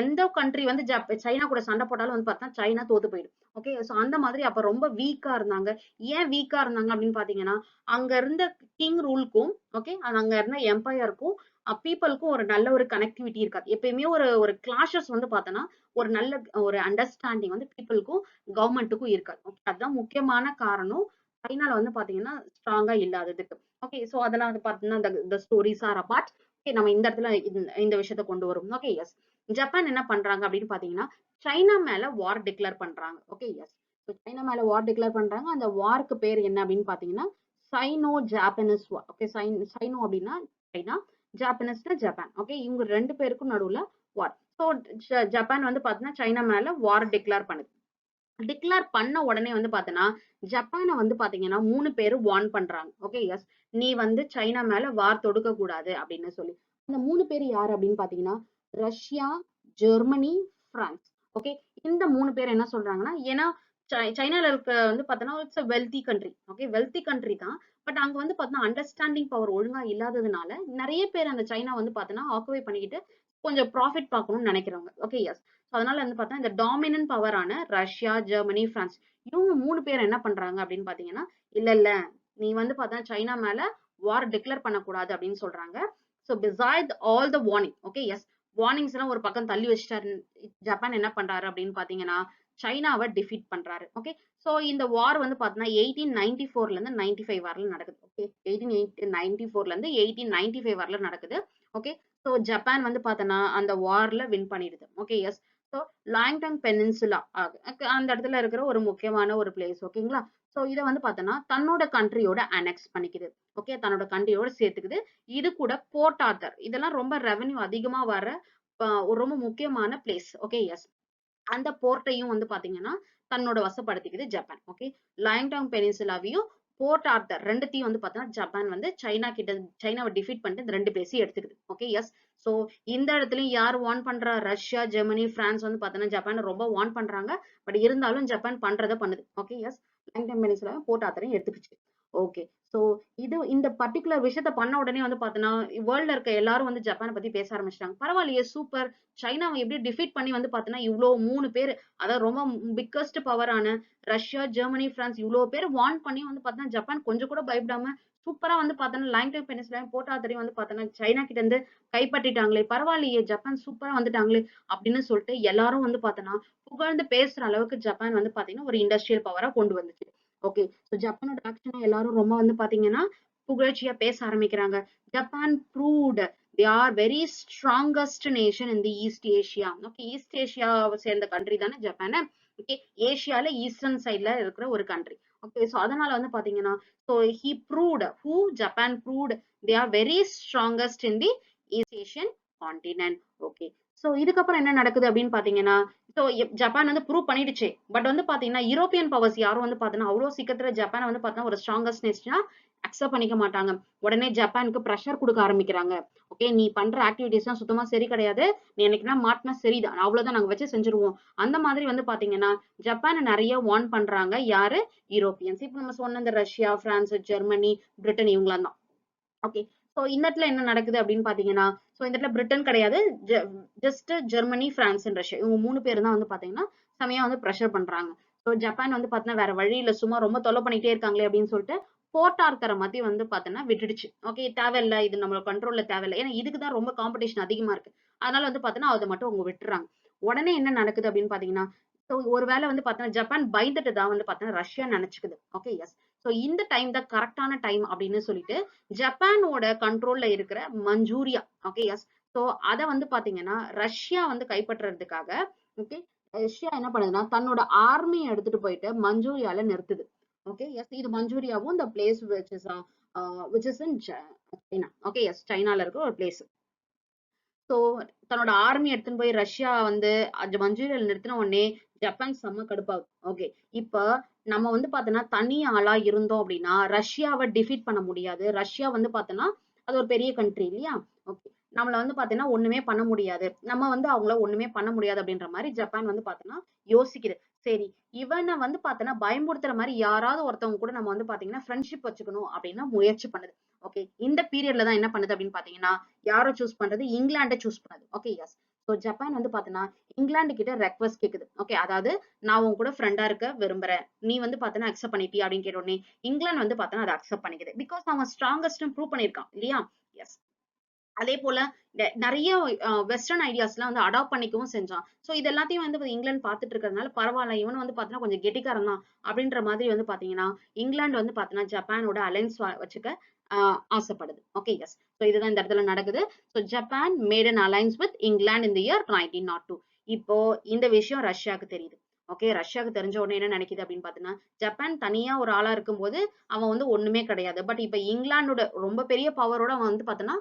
எந்த கண்ட்ரி வந்து சைனா கூட சண்டை போட்டாலும் வந்து பார்த்தா சைனா தோத்து போயிடும். ஓகே, சோ அந்த மாதிரி அப்ப ரொம்ப வீக்கா இருந்தாங்க. ஏன் வீக்கா இருந்தாங்க அப்படின்னு பாத்தீங்கன்னா, அங்க இருந்த கிங் ரூலுக்கும் ஓகே அங்க இருந்த எம்பையருக்கும் பீப்புளுக்கும் ஒரு நல்ல ஒரு கனெக்டிவிட்டி இருக்காது. எப்பயுமே ஒரு ஒரு கிளாஷஸ் வந்து பார்த்தோன்னா ஒரு நல்ல ஒரு அண்டர்ஸ்டாண்டிங் வந்து பீப்புளுக்கும் கவர்மெண்ட்டுக்கும் இருக்காது. ஓகே, அதுதான் முக்கியமான காரணம் சைனால வந்து பாத்தீங்கன்னா ஸ்ட்ராங்கா இல்லாததுக்கு. ஓகே, சோ அதெல்லாம் வந்து பாத்தீங்கன்னா the stories are apart. Okay, நம்ம இந்த இடத்துல இந்த விஷயத்த கொண்டு வரும். Okay, S. ஜப்பான் என்ன பண்றாங்க அப்படின்னு பாத்தீங்கன்னா சைனா மேல வார் டிக்ளேர் பண்றாங்க. Okay, yes. சைனா மேல வார் டிக்ளேர் பண்றாங்க. அந்த வார்க்கு பேர் என்ன அப்படின்னு பாத்தீங்கன்னா cyano Japanese war. Okay, cyano அப்படின்னா சைனா, ஜாப்பனீஸ்னா ஜப்பான். ஓகே, இவங்க ரெண்டு பேருக்கும் நடுவுல வார். சோ ஜப்பான் வந்து பாத்தீங்கன்னா சைனா மேல வார் டிக்ளேர் பண்ணுது. டிக்ளேர் பண்ண உடனே வந்து பாத்தீங்கன்னா ஜப்பானை வந்து பாத்தீங்கன்னா 3 பேரு வார்ன் பண்றாங்க. Okay, yes. நீ வந்து சைனா மேல வார் தொடுக்க கூடாது அப்படின்னு சொல்லி. அந்த 3 பேர் யாரு அப்படின்னு பாத்தீங்கன்னா ரஷ்யா, ஜெர்மனி, பிரான்ஸ். ஓகே, இந்த 3 பேர் என்ன சொல்றாங்கன்னா ஏன்னா சைனால இருக்க வந்து பாத்தீங்கன்னா it's a wealthy country. Okay, wealthy country தான். பட் அங்க வந்து பாத்தீங்கன்னா அண்டர்ஸ்டாண்டிங் பவர் ஒழுங்கா இல்லாததுனால நிறைய பேர் அந்த சைனா வந்து பாத்தீங்கன்னா ஆக்குபை பண்ணிக்கிட்டு கொஞ்சம் ப்ராஃபிட் பார்க்கணும்னு நினைக்கிறவங்க. Okay, yes. அதனால வந்து பார்த்தா இந்த டாமினன்ட் பவரான ரஷ்யா, ஜெர்மனி, பிரான்ஸ் இவங்க 3 பேர் என்ன பண்றாங்க அப்படின்னு பாத்தீங்கன்னா, இல்ல இல்ல நீ வந்து பார்த்தா சைனா மேல வார் டிக்ளேர் பண்ணக்கூடாது அப்படின்னு சொல்றாங்க. So beside all the warning. Okay, yes. Warnings எல்லாம் ஒரு பக்கம் தள்ளி வச்சுட்டாரு ஜப்பான் என்ன பண்றாரு அப்படின்னு பாத்தீங்கன்னா சைனாவை டிஃபீட் பண்றாரு. ஓகே, சோ இந்த வார் வந்து பாத்தீங்கன்னா 1894ல இருந்து 95 வரல நடக்குது. ஓகே, 1894ல இருந்து 1895 வரல நடக்குது. ஓகே, சோ ஜப்பான் வந்து பார்த்தோன்னா அந்த வார்ல வின் பண்ணிடுது. Okay, yes. So Liaotung peninsula அந்த இடத்துல இருக்கிற ஒரு முக்கியமான ஒரு பிளேஸ். ஓகேங்களா, சோ இதை வந்து பார்த்தோன்னா தன்னோட கண்ட்ரியோட அனெக்ஸ் பண்ணிக்குது. ஓகே, தன்னோட கண்ட்ரியோட சேர்த்துக்குது. இது கூட போர்ட் ஆர்தர் இதெல்லாம் ரொம்ப ரெவென்யூ அதிகமா வர ஒரு ரொம்ப முக்கியமான பிளேஸ். Okay, yes. அந்த போர்ட்டையும் வந்து பாத்தீங்கன்னா தன்னோட வசப்படுத்திக்குது ஜப்பான். ஓகே, லாங்டாங் பெனின்சுலாவையும் போர்ட் ஆர்தர் ரெண்டுத்தையும் வந்து பார்த்தீங்கன்னா ஜப்பான் வந்து சைனாவை டிஃபீட் பண்ணிட்டு இந்த ரெண்டு பிளேஸையும் எடுத்துக்குது. Okay, yes. சோ இந்த இடத்துலயும் யார் வார்ன் பண்றா, ரஷ்யா, ஜெர்மனி, பிரான்ஸ் வந்து பார்த்தீங்கன்னா ஜப்பான் ரொம்ப வார்ன் பண்றாங்க. பட் இருந்தாலும் ஜப்பான் பண்றதை பண்ணுது. Okay, yes. லாங்டாங் பெனின்சுலாவையும் போர்ட் ஆர்தரையும் எடுத்துக்கிச்சு. ஓகே, சோ இந்த பர்டிகுலர் விஷயத்த பண்ண உடனே வந்து பாத்தீங்கன்னா வேர்ல்ட்ல இருக்க எல்லாரும் வந்து ஜப்பானை பத்தி பேச ஆரம்பிச்சிட்டாங்க. பரவாயில்லையே, சூப்பர், சைனாவை எப்படி டிஃபீட் பண்ணி வந்து பாத்தீங்கன்னா இவ்வளவு 3 பேர், அதாவது ரொம்ப பிக்கஸ்ட் பவரான ரஷ்யா, ஜெர்மனி, பிரான்ஸ் இவ்வளவு பேர் வார்ன் பண்ணி வந்து பாத்தீங்கன்னா ஜப்பான் கொஞ்சம் கூட பயப்படாம சூப்பரா வந்து பாத்தீங்கன்னா லாங்டாங் பெனின்சுலாவையும் போர்ட் ஆர்தரையும் வந்து பாத்தீங்கன்னா சைனா கிட்ட இருந்து கைப்பற்றிட்டாங்களே, பரவாயில்லையே, ஜப்பான் சூப்பரா வந்துட்டாங்களே அப்படின்னு சொல்லிட்டு எல்லாரும் வந்து பாத்தீங்கன்னா புகழ்ந்து பேசுற அளவுக்கு ஜப்பான் வந்து பாத்தீங்கன்னா ஒரு இண்டஸ்ட்ரியல் பவரா கொண்டு வந்துச்சு. ஓகே, ஸோ ஜப்பானோட ஆக்ஷனை எல்லாரும் ரொம்ப வந்து பாத்தீங்கன்னா புகழ்ச்சியா பேச ஆரம்பிக்கிறாங்க. Japan proved they are very strongest nation in the east Asia. Okay, east ஏஷியாவை சேர்ந்த கண்ட்ரி தானே ஜப்பான். ஓகே, ஏஷியால ஈஸ்டர்ன் சைட்ல இருக்கிற ஒரு கண்ட்ரி. ஓகே, ஸோ அதனால வந்து பாத்தீங்கன்னா so he proved who Japan proved they are very strongest in the east Asian continent. Okay, so இதுக்கப்புறம் என்ன நடக்குது அப்படின்னு பாத்தீங்கன்னா ஸோ ஜப்பான் வந்து ப்ரூவ் பண்ணிடுச்சு. பட் வந்து பாத்தீங்கன்னா யூரோப்பியன் பவர்ஸ் யாரும் வந்து பாத்தீங்கன்னா அவ்வளவு சீக்கிரத்துல ஜப்பானை வந்து பாத்தீங்கன்னா ஒரு ஸ்ட்ராங்கஸ்ட் நேஷனா அக்செப்ட் பண்ணிக்க மாட்டாங்க. உடனே ஜப்பானுக்கு ப்ரெஷர் கொடுக்க ஆரம்பிக்கிறாங்க. ஓகே, நீ பண்ற ஆக்டிவிட்டிஸ் எல்லாம் சுத்தமா சரி கிடையாது, நீ என்னைக்குன்னா மாட்டினா சரிதான், அவ்வளவுதான், நாங்க வச்சு செஞ்சிருவோம். அந்த மாதிரி வந்து பாத்தீங்கன்னா ஜப்பானை நிறைய வார்ன் பண்றாங்க யாரு, யூரோப்பியன்ஸ். இப்ப நம்ம சொன்ன இந்த ரஷ்யா, பிரான்ஸ், ஜெர்மனி, பிரிட்டன் இவங்களாம் தான். ஓகே, சோ இந்த இடத்துல என்ன நடக்குது அப்படின்னு பாத்தீங்கன்னா சோ இந்த இடத்துல பிரிட்டன் கிடையாது, just Germany, France and Russia இவங்க 3 பேர் தான் வந்து பாத்தீங்கன்னா செமையா வந்து ப்ரெஷர் பண்றாங்க. சோ ஜப்பான் வந்து பாத்தீங்கன்னா வேற வழி இல்ல, சும்மா ரொம்ப தொல்லை பண்ணிட்டே இருக்காங்களே அப்படின்னு சொல்லிட்டு போர்ட் ஆர்தரை மத்தி வந்து பாத்தீங்கன்னா விட்டுடுச்சு. ஓகே, தேவையில்ல, இது நம்மளோட கண்ட்ரோல்ல தேவையில்லை, ஏன்னா இதுக்குதான் ரொம்ப காம்படிஷன் அதிகமா இருக்கு. அதனால வந்து பாத்தீங்கன்னா அதை மட்டும் அவங்க விட்டுறாங்க. உடனே என்ன நடக்குது அப்படின்னு பாத்தீங்கன்னா ஸோ ஒருவேளை வந்து பார்த்தீங்கன்னா ஜப்பான் பயந்துட்டு தான் வந்து பார்த்தீங்கன்னா ரஷ்யா நினைச்சுக்குது. Okay yes. ஸோ இந்த டைம் தான் கரெக்டான டைம் அப்படின்னு சொல்லிட்டு ஜப்பானோட கண்ட்ரோல்ல இருக்கிற மஞ்சூரியா. Okay yes. ஸோ அதை வந்து பாத்தீங்கன்னா ரஷ்யா வந்து கைப்பற்றுறதுக்காக ஓகே ரஷ்யா என்ன பண்ணுதுன்னா தன்னோட ஆர்மியை எடுத்துட்டு போயிட்டு மஞ்சூரியால நிறுத்துது. Okay yes. இது மஞ்சூரியாவும் இந்த place which is in China. Okay yes. சைனால இருக்கிற ஒரு பிளேஸ். ஸோ தன்னோட ஆர்மி எடுத்துன்னு போய் ரஷ்யா வந்து அது மஞ்சூரியால நிறுத்தின உடனே ஜப்பான் செம்ம கடுப்பாகுது. ஓகே இப்ப நம்ம வந்து பார்த்தோன்னா தனி ஆளா இருந்தோம் அப்படின்னா ரஷ்யாவை டிஃபீட் பண்ண முடியாது. ரஷ்யா வந்து பார்த்தோன்னா அது ஒரு பெரிய கண்ட்ரி இல்லையா? ஓகே நம்மள வந்து பார்த்தீங்கன்னா ஒண்ணுமே பண்ண முடியாது. நம்ம வந்து அவங்கள ஒண்ணுமே பண்ண முடியாது அப்படின்ற மாதிரி ஜப்பான் வந்து பார்த்தோன்னா யோசிக்குது. சரி இவனை வந்து பார்த்தோன்னா பயமுறுத்துற மாதிரி யாராவது ஒருத்தவங்க கூட நம்ம வந்து பார்த்தீங்கன்னா ஃப்ரெண்ட்ஷிப் வச்சுக்கணும் அப்படின்னு முயற்சி பண்ணுது. ஓகே இந்த பீரியட்ல தான் என்ன பண்ணுது அப்படின்னு பாத்தீங்கன்னா யாரை சூஸ் பண்றது? இங்கிலாண்டை சூஸ் பண்ணுது. Okay yes. ஸோ ஜப்பான் வந்து பாத்தீங்கன்னா இங்கிலாந்து கிட்ட ரெக்வஸ்ட் கேக்குது. ஓகே அதாவது நான் உன் கூட ஃப்ரெண்டா இருக்க விரும்புறேன். நீ வந்து பாத்தீங்கன்னா அக்செப்ட் பண்ணிட்டியா அப்படின்னு கேட்ட உடனே இங்கிலாந்து வந்து பாத்தீங்கன்னா அதை அக்செப்ட் பண்ணிக்குது. பிகாஸ் அவன் ஸ்ட்ராங்கஸ்ட் ப்ரூவ் பண்ணிருக்கான் இல்லையா? எஸ். அதே போல நிறைய வெஸ்டர்ன் ஐடியாஸ் எல்லாம் வந்து அடாப்ட் பண்ணிக்கவும் செஞ்சான். சோ இது எல்லாத்தையும் வந்து இங்கிலாந்து பாத்துட்டு இருக்கிறதுனால பரவாயில்ல இவன் வந்து பாத்தீங்கன்னா கொஞ்சம் கெட்டிக்காரன் தான் அப்படின்ற மாதிரி வந்து பாத்தீங்கன்னா இங்கிலாந்து வந்து பாத்தீங்கன்னா ஜப்பானோட அலைன்ஸ் வச்சுக்க ஆசைப்படுது. Okay yes. ஸோ இதுதான் இந்த இடத்துல நடக்குது. So Japan made an alliance with England in the year 1902. இப்போ இந்த விஷயம் ரஷ்யாவுக்கு தெரியுது. ஓகே ரஷ்யாவுக்கு தெரிஞ்ச உடனே என்ன நினைக்குது அப்படின்னு பாத்தீங்கன்னா ஜப்பான் தனியா ஒரு ஆளா இருக்கும்போது அவன் வந்து ஒண்ணுமே கிடையாது. பட் இப்ப இங்கிலாந்தோட ரொம்ப பெரிய பவரோட அவன் வந்து பாத்தீங்கன்னா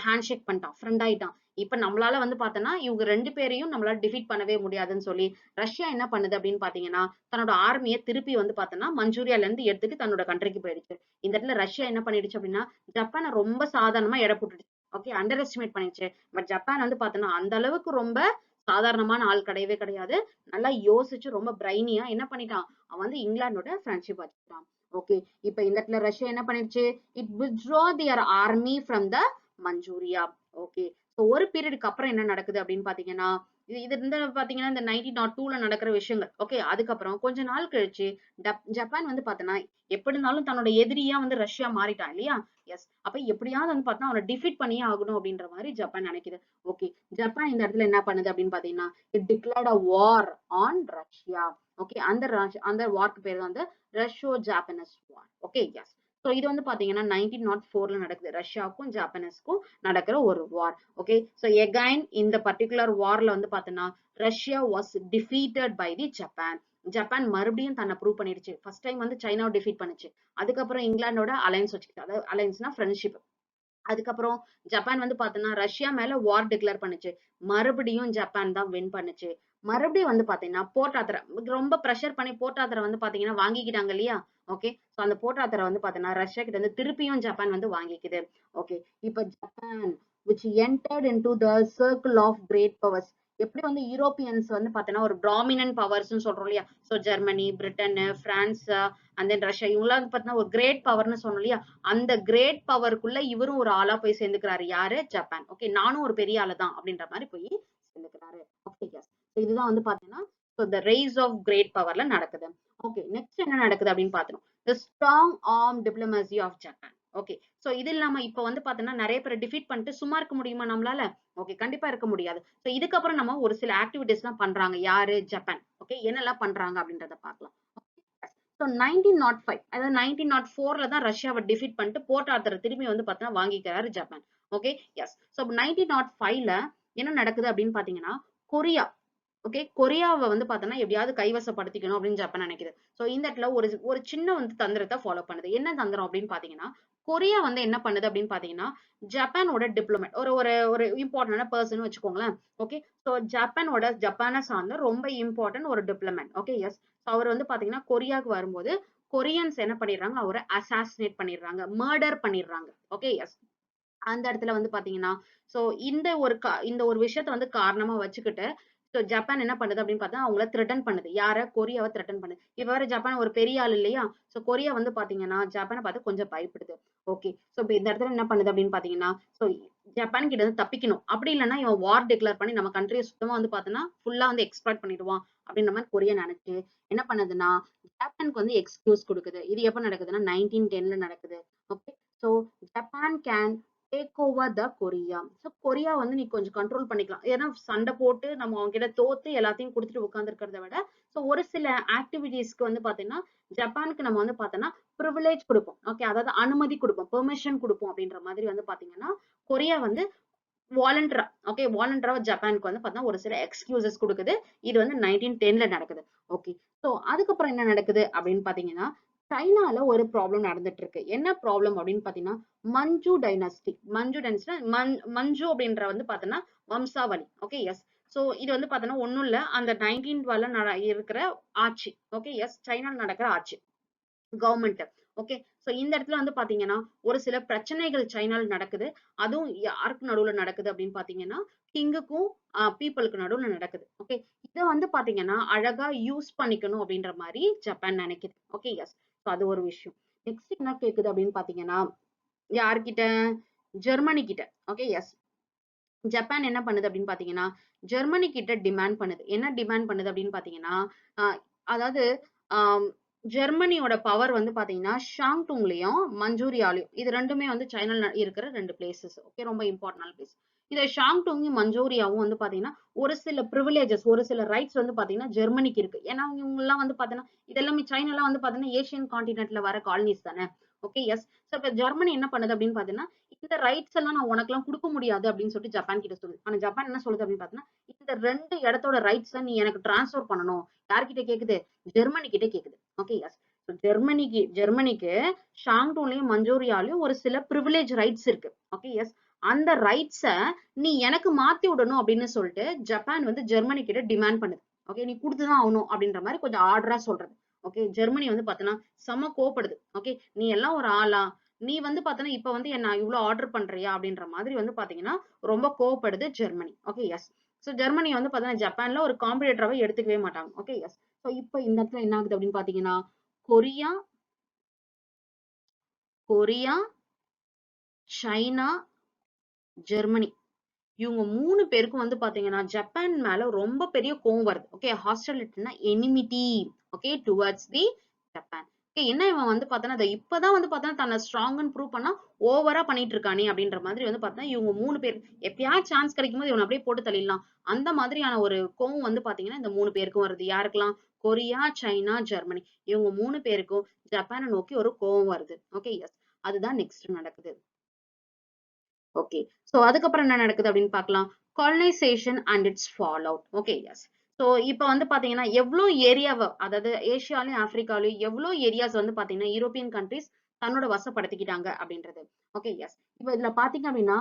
ஹேண்ட் ஷேக் பண்ணிட்டான், ஃப்ரெண்ட் ஆயிட்டான். இப்ப நம்மளால வந்து பாத்தோம்னா இவங்க ரெண்டு பேரையும் நம்மளால டிஃபீட் பண்ணவே முடியாதுன்னு சொல்லி ரஷ்யா என்ன பண்ணுது அப்படின்னு பாத்தீங்கன்னா தன்னோட ஆர்மியை திருப்பி வந்து பாத்தோம்னா மஞ்சூரியால இருந்து எடுத்துட்டு தன்னோட கண்ட்ரிக்கு போயிடுச்சு. இந்த இடத்துல ரஷ்யா என்ன பண்ணிடுச்சு அப்படின்னா ஜப்பானை ரொம்ப சாதாரணமா எடை போட்டுடுச்சு. ஓகே அண்டர் எஸ்டிமேட் பண்ணிடுச்சு. பட் ஜப்பான் வந்து பாத்தோம்னா அந்த அளவுக்கு ரொம்ப சாதாரணமான ஆள் கிடையவே கிடையாது. நல்லா யோசிச்சு ரொம்ப பிரைனியா என்ன பண்ணிட்டான் அவன் வந்து இங்கிலாந்தோட ஃப்ரெண்ட்ஷிப் வச்சுக்கிட்டான். ஓகே இப்ப இந்த இடத்துல ரஷ்யா என்ன பண்ணிடுச்சு? It withdraw their army from the Manchuria. Okay so ஒரு பீரியடுக்கு அப்புறம் என்ன நடக்குது அப்படின்னு பாத்தீங்கன்னா இது இந்த பாத்தீங்கன்னா இந்த 1902ல நடக்கிற விஷயங்கள். ஓகே அதுக்கப்புறம் கொஞ்ச நாள் கழிச்சு ஜப்பான் வந்து பாத்தோம்னா எப்படி இருந்தாலும் தன்னோட எதிரியா வந்து ரஷ்யா மாறிட்டான் இல்லையா? எஸ். அப்ப எப்படியாவது வந்து பார்த்தா அவனை டிஃபீட் பண்ணியே ஆகணும் அப்படின்ற மாதிரி ஜப்பான் நினைக்குது. ஓகே ஜப்பான் இந்த இடத்துல என்ன பண்ணுது அப்படின்னு பாத்தீங்கன்னா it declared a war on Russia. Okay அந்த வார்க்கு பேர் வந்து Russo Japanese war. Okay yes. So இது வந்து பாத்தீங்கன்னா 1904ல நடக்குது. ரஷ்யாவுக்கும் ஜாப்பனீஸ்க்கும் நடக்கிற ஒரு வார். ஓகே ஸோ எகைன் இந்த பர்டிகுலர் வார்ல வந்து பாத்தீங்கன்னா Russia was defeated by the Japan. Japan மறுபடியும் தன்னை ப்ரூவ் பண்ணிடுச்சு. ஃபர்ஸ்ட் டைம் வந்து சைனாவை டிஃபீட் பண்ணுச்சு. அதுக்கப்புறம் இங்கிலாந்தோட அலைன்ஸ் வச்சுக்கிட்டு அதாவது அலைன்ஸ்னா ஃப்ரெண்ட்ஷிப். அதுக்கப்புறம் ஜப்பான் வந்து பாத்தீங்கன்னா ரஷ்யா மேல வார் டிக்ளேர் பண்ணுச்சு. மறுபடியும் ஜப்பான் தான் வின் பண்ணுச்சு. மறுபடியும் வந்து பாத்தீங்கன்னா போர்ட் ஆத்தரை ரொம்ப ப்ரெஷர் பண்ணி போர்ட் ஆத்தரை வந்து பாத்தீங்கன்னா வாங்கிக்கிட்டாங்க இல்லையா? ஓகே சோ அந்த போர்ட் ஆத்தரை வந்து பாத்தீங்கன்னா ரஷ்யா கிட்ட இருந்து திருப்பியும் ஜப்பான் வந்து வாங்கிக்குது. ஓகே இப்ப Japan which entered into the circle of great powers. எப்படி வந்து யூரோப்பியன்ஸ் வந்து பாத்தீங்கன்னா ஒரு டாமினன்ட் பவர்ஸ்னு சொல்றோம் இல்லையா? So Germany, Britain, France and then Russia இவங்களாம் வந்து பாத்தீங்கன்னா ஒரு கிரேட் பவர்னு சொன்னோம் இல்லையா? அந்த கிரேட் பவருக்குள்ள இவரும் ஒரு ஆளா போய் சேர்ந்துக்கிறாரு. யாரு? ஜப்பான். ஓகே நானும் ஒரு பெரிய ஆளு தான் அப்படின்ற மாதிரி போய் சேர்ந்துக்கிறாரு. Okay yes. இதுதான் வந்து பாத்தீங்கன்னா the rise of great பவர்ல நடக்குது. ஓகே நெக்ஸ்ட் என்ன நடக்குது அப்படின்னு பாத்தோம். the strong arm diplomacy of Japan. Okay so இது இல்லாம இப்ப வந்து பாத்தீங்கன்னா நிறைய பேரை டிஃபீட் பண்ணிட்டு சும்மா இருக்க முடியுமா நம்மளால? ஓகே கண்டிப்பா இருக்க முடியாது. சோ இதுக்கப்புறம் நம்ம ஒரு சில ஆக்டிவிட்டிஸ் எல்லாம் பண்றாங்க. யாரு? ஜப்பான். ஓகே என்னெல்லாம் பண்றாங்க அப்படின்றத பார்க்கலாம். ஸோ 1905 அதாவது 1904ல தான் ரஷ்யாவை டிஃபீட் பண்ணிட்டு போர்ட் ஆர்த்தரை திரும்பி வந்து பார்த்தீங்கன்னா வாங்கிக்கிறாரு ஜப்பான். Okay yes. ஸோ 1905ல என்ன நடக்குது அப்படின்னு பாத்தீங்கன்னா கொரியா. ஓகே கொரியாவை வந்து பார்த்தோன்னா எப்படியாவது கைவசப்படுத்திக்கணும் அப்படின்னு ஜப்பான் நினைக்குது. ஸோ இந்த இடத்துல ஒரு ஒரு சின்ன வந்து தந்திரத்தை ஃபாலோ பண்ணுது. என்ன தந்திரம் அப்படின்னு பாத்தீங்கன்னா கொரியா வந்து என்ன பண்ணுது அப்படின்னு பாத்தீங்கன்னா ஜப்பானோட டிப்ளமேட் ஒரு ஒரு ஒரு இம்பார்ட்டன்டான பர்சன் வச்சுக்கோங்களேன். ஓகே ஸோ ஜப்பானை சார்ந்த ரொம்ப இம்பார்ட்டன்ட் ஒரு டிப்ளமேட். Okay yes. அவர் வந்து பாத்தீங்கன்னா கொரியாவுக்கு வரும்போது கொரியன்ஸ் என்ன பண்ணிடுறாங்க அவரை அசாசினேட் பண்ணிடுறாங்க, மர்டர் பண்ணிடுறாங்க. Okay yes. அந்த இடத்துல வந்து பாத்தீங்கன்னா சோ இந்த ஒரு விஷயத்த வந்து காரணமா வச்சுக்கிட்டு சோ ஜப்பான் என்ன பண்ணுது அப்படின்னு பார்த்தா அவங்கள த்ரெட்டன் பண்ணுது. யார? கொரியாவை த்ரெட்டன் பண்ணுது. இப்ப வேற ஜப்பான் ஒரு பெரிய ஆள் இல்லையா? சோ கொரியா வந்து பாத்தீங்கன்னா ஜப்பானை பார்த்து கொஞ்சம் பயப்படுது. ஓகே சோ இப்ப இந்த இடத்துல என்ன பண்ணுது அப்படின்னு பாத்தீங்கன்னா சோ ஜப்பான் கிட்ட இருந்து தப்பிக்கணும். அப்படி இல்லைன்னா இவன் வார் டிக்ளேர் பண்ணி நம்ம கண்ட்ரியை சுத்தமா வந்து பாத்தோம்னா ஃபுல்லா வந்து எக்ஸ்ப்ளாய்ட் பண்ணிடுவான் அப்படின்ற மாதிரி கொரியா நினைச்சு என்ன பண்ணுதுன்னா ஜப்பானுக்கு வந்து எக்ஸ்கியூஸ் கொடுக்குது. இது எப்ப நடக்குதுன்னா 1910ல நடக்குது. Okay so Japan can take over the Korea. So Korea வந்து நீ கொஞ்சம் கண்ட்ரோல் பண்ணிக்கலாம். ஏன்னா சண்டை போட்டு நம்ம அவங்க கிட்ட தோத்து எல்லாத்தையும் கொடுத்துட்டு உட்கார்ந்து இருக்கிறத விட ஸோ ஒரு சில ஆக்டிவிட்டீஸ்க்கு வந்து பாத்தீங்கன்னா ஜப்பானுக்கு நம்ம வந்து பார்த்தோம்னா ப்ரிவிலேஜ் கொடுப்போம். ஓகே, அதாவது அனுமதி கொடுப்போம், பெர்மிஷன் கொடுப்போம் அப்படின்ற மாதிரி வந்து பாத்தீங்கன்னா கொரியா வந்து வாலண்டரா ஜப்பானுக்கு வந்து பார்த்தா ஒரு சில எக்ஸ்கியூசஸ் கொடுக்குது. இது வந்து 1910ல நடக்குது. ஓகே, ஸோ அதுக்கப்புறம் என்ன நடக்குது அப்படின்னு பாத்தீங்கன்னா சைனால ஒரு ப்ராப்ளம் நடந்துட்டு இருக்கு. என்ன ப்ராப்ளம் அப்படின்னு பாத்தீங்கன்னா மஞ்சு அப்படின்ற வந்து பாத்தீங்கன்னா வம்சாவளி. Okay, yes. ஸோ இது வந்து பாத்தீங்கன்னா ஒண்ணும் இல்ல, அந்த 1912 இருக்கிற ஆட்சி. ஓகே, எஸ், சைனால நடக்கிற ஆட்சி கவர்மெண்ட். ஓகே, சோ இந்த இடத்துல வந்து பாத்தீங்கன்னா ஒரு சில பிரச்சனைகள் சைனால நடக்குது. அதுவும் யாருக்கு நடுவுல நடக்குது அப்படின்னு பாத்தீங்கன்னா கிங்குக்கும் பீப்புளுக்கு நடுவுல நடக்குது. ஓகே, இத வந்து பாத்தீங்கன்னா அழகா யூஸ் பண்ணிக்கணும் அப்படின்ற மாதிரி ஜப்பான் நினைக்குது. Okay, yes. சோ அது ஒரு விஷயம். நெக்ஸ்ட் என்ன கேக்குது அப்படின்னு பாத்தீங்கன்னா யார்கிட்ட, ஜெர்மனி கிட்ட. Okay, S. ஜப்பான் என்ன பண்ணுது அப்படின்னு பாத்தீங்கன்னா ஜெர்மனி கிட்ட டிமாண்ட் பண்ணுது. என்ன டிமாண்ட் பண்ணுது அப்படின்னு பாத்தீங்கன்னா அதாவது ஜெர்மனியோட பவர் வந்து பாத்தீங்கன்னா ஷாங்டுங்லயும் மஞ்சூரியாலையும், இது ரெண்டுமே வந்து சைனால இருக்கிற ரெண்டு பிளேசஸ். ஓகே, ரொம்ப இம்பார்ட்டன்ட் பிளேஸ். இந்த ஷாங்டுங்கும் மஞ்சூரியாவும் வந்து பாத்தீங்கன்னா ஒரு சில ப்ரிவிலேஜஸ், ஒரு சில ரைட்ஸ் வந்து பாத்தீங்கன்னா ஜெர்மனிக்கு இருக்கு. ஏன்னா இவங்க எல்லாம் வந்து பாத்தீங்கன்னா இதெல்லாமே சைனாலாம் வந்து பாத்தீங்கன்னா ஏசியன் கான்டினென்ட்ல வர காலனிஸ் தானே. Okay, yes. சோ இப்ப ஜெர்மனி என்ன பண்ணுது அப்படின்னு பாத்தீங்கன்னா இந்த ரைட்ஸ் எல்லாம் நான் உனக்கு எல்லாம் கொடுக்க முடியாது அப்படின்னு சொல்லிட்டு ஜப்பான் கிட்ட சொல்லுது. ஆனா ஜப்பான் என்ன சொல்லுது அப்படின்னு பாத்தீங்கன்னா இந்த ரெண்டு இடத்தோட ரைட்ஸ் நீ எனக்கு டிரான்ஸ்பர் பண்ணணும். யார்கிட்ட கேக்குது, ஜெர்மனி கிட்ட கேக்குது. Okay, S. ஜெர்மனிக்கு ஷாங்டூன்லயும் மஞ்சூரியாலையும் ஒரு சில ப்ரிவிலேஜ் ரைட்ஸ் இருக்கு. Okay, yes. அந்த ரைட்ஸ நீ எனக்கு மாத்தி விடணும் அப்படின்னு சொல்லிட்டு ஜப்பான் வந்து ஜெர்மனி கிட்ட டிமாண்ட் பண்ணுது. ஓகே, நீ கொடுத்துதான் ஆகணும் அப்படின்ற மாதிரி கொஞ்சம் ஆர்டரா சொல்றது. ஓகே, ஜெர்மனி வந்து பாத்தீங்கன்னா செம கோப்படுது. ஓகே, நீ எல்லாம் ஒரு ஆளா, நீ வந்து பாத்தீங்கன்னா இப்ப வந்து என்ன இவ்வளவு ஆர்டர் பண்றியா அப்படின்ற மாதிரி வந்து பாத்தீங்கன்னா ரொம்ப கோவப்படுது Germany. Okay, yes. So Germany வந்து பாத்தீங்கன்னா ஜப்பான்ல ஒரு காம்படிட்டராவே எடுத்துக்கவே மாட்டாங்க. Okay, yes. சோ இப்போ இந்த இடத்துல என்ன ஆகுது அப்படின்னு பாத்தீங்கன்னா கொரியா கொரியா சைனா ஜெர்மனி இவங்க 3 பேருக்கும் வந்து பாத்தீங்கன்னா ஜப்பான் மேல ரொம்ப பெரிய கோவம் வருது. ஓகே, ஹாஸ்டிலிட்டினா enmity. Okay, towards the Japan. Okay, என்ன இவன் வந்து பாத்தீங்கன்னா இப்பதான் வந்து பாத்தீங்கன்னா தன்னை ஸ்ட்ராங்னு ப்ரூவ் பண்ணா ஓவரா பண்ணிட்டு இருக்கானே அப்படின்ற மாதிரி வந்து பாத்தீங்கன்னா இவங்க 3 பேர் எப்பயாவது சான்ஸ் கிடைக்கும் போது இவனை அப்படியே போட்டு தள்ளிடலாம் அந்த மாதிரியான ஒரு கோவம் வந்து பாத்தீங்கன்னா இந்த 3 பேருக்கும் வருது. யாருக்கெல்லாம், கொரியா சைனா ஜெர்மனி இவங்க 3 பேருக்கும் ஜப்பானை நோக்கி ஒரு கோவம் வருது. Okay, yes. அதுதான் நெக்ஸ்ட் நடக்குது. ஓகே, சோ அதுக்கப்புறம் என்ன நடக்குது அப்படின்னு பார்க்கலாம். Colonisation and its fall out. Okay, yes. So இப்ப வந்து பாத்தீங்கன்னா எவ்வளவு ஏரியாவை, அதாவது ஏசியாலையும் ஆப்பிரிக்காலையும் எவ்வளவு ஏரியாஸ் வந்து பாத்தீங்கன்னா யூரோப்பியன் கண்ட்ரிஸ் தன்னோட வசப்படுத்திக்கிட்டாங்க அப்படின்றது. Okay, yes. இப்ப இதுல பாத்தீங்க அப்படின்னா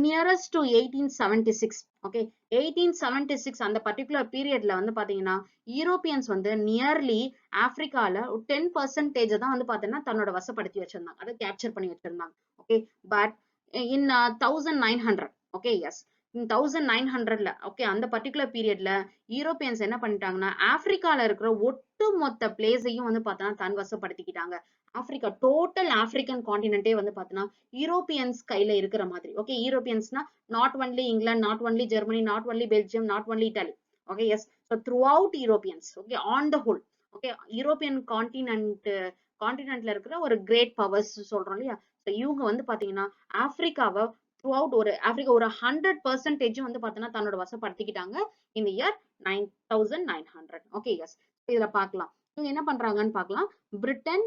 நியரஸ்ட் டு 1876. ஓகே, 1876 அந்த பர்டிகுலர் பீரியட்ல வந்து பாத்தீங்கன்னா யூரோப்பியன்ஸ் வந்து நியர்லி ஆப்பிரிக்கால 10% தான் வந்து பாத்தீங்கன்னா தன்னோட வசப்படுத்தி வச்சிருந்தாங்க, அதை கேப்சர் பண்ணி வச்சிருந்தாங்க. Okay, but in 1900. Okay, yes. in 1900ல ஓகே அந்த பர்டிகுலர் பீரியட்ல யூரோப்பியன்ஸ் என்ன பண்ணிட்டாங்கன்னா ஆப்பிரிக்கால இருக்கிற ஒட்டு மொத்த பிளேஸையும் வந்து பார்த்தோன்னா தன் வசப்படுத்திக்கிட்டாங்க. ஆப்பிரிக்கா டோட்டல் ஆப்பிரிக்கன் கான்டினென்ட்டே வந்து பார்த்தோன்னா யூரோப்பியன்ஸ் கையில இருக்கிற மாதிரி. ஓகே, யூரோப்பியன்ஸ்னா not only England, not only Germany, not only Belgium, not only Italy. Okay, yes. So throughout Europeans. Okay, on the whole. Okay, European கான்டினென்ட்ல இருக்கிற ஒரு கிரேட் பவர்ஸ் சொல்றோம் இல்லையா. ஸோ இவங்க வந்து பாத்தீங்கன்னா ஆப்பிரிக்காவை த்ரூ அவுட் ஆப்பிரிக்கா ஒரு 100% வந்து பாத்தீங்கன்னா தன்னோட வசப்படுத்திக்கிட்டாங்க இந்த இயர் 9900. Okay, S. இதுல பாக்கலாம் இவங்க என்ன பண்றாங்கன்னு பாக்கலாம். பிரிட்டன்,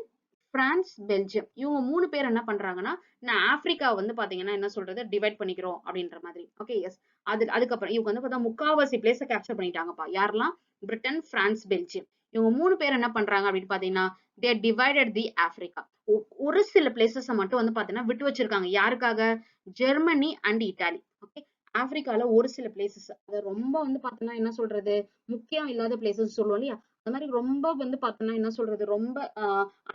பிரான்ஸ், பெல்ஜியம் இவங்க 3 பேர் என்ன பண்றாங்கன்னா நான் ஆப்பிரிக்கா வந்து பாத்தீங்கன்னா என்ன சொல்றது டிவைட் பண்ணிக்கிறோம் அப்படின்ற மாதிரி. Okay, yes. அதுக்கப்புறம் இவங்க வந்து பார்த்தா முக்காவாசி பிளேஸை கேப்சர் பண்ணிட்டாங்கப்பா. யாரெல்லாம், பிரிட்டன், பிரான்ஸ், பெல்ஜியம் இவங்க 3 பேர் என்ன பண்றாங்க அப்படின்னு பாத்தீங்கன்னா they divided the ஆப்பிரிக்கா. ஒரு சில பிளேசஸ் மட்டும் வந்து பாத்தீங்கன்னா விட்டு வச்சிருக்காங்க. யாருக்காக, ஜெர்மனி அண்ட் இட்டாலி. ஓகே, ஆப்பிரிக்கால ஒரு சில பிளேசஸ் அது ரொம்ப வந்து பாத்தீங்கன்னா என்ன சொல்றது முக்கியம் இல்லாத பிளேசஸ் சொல்லுவோம் இல்லையா, அந்த மாதிரி ரொம்ப வந்து பாத்தீங்கன்னா என்ன சொல்றது ரொம்ப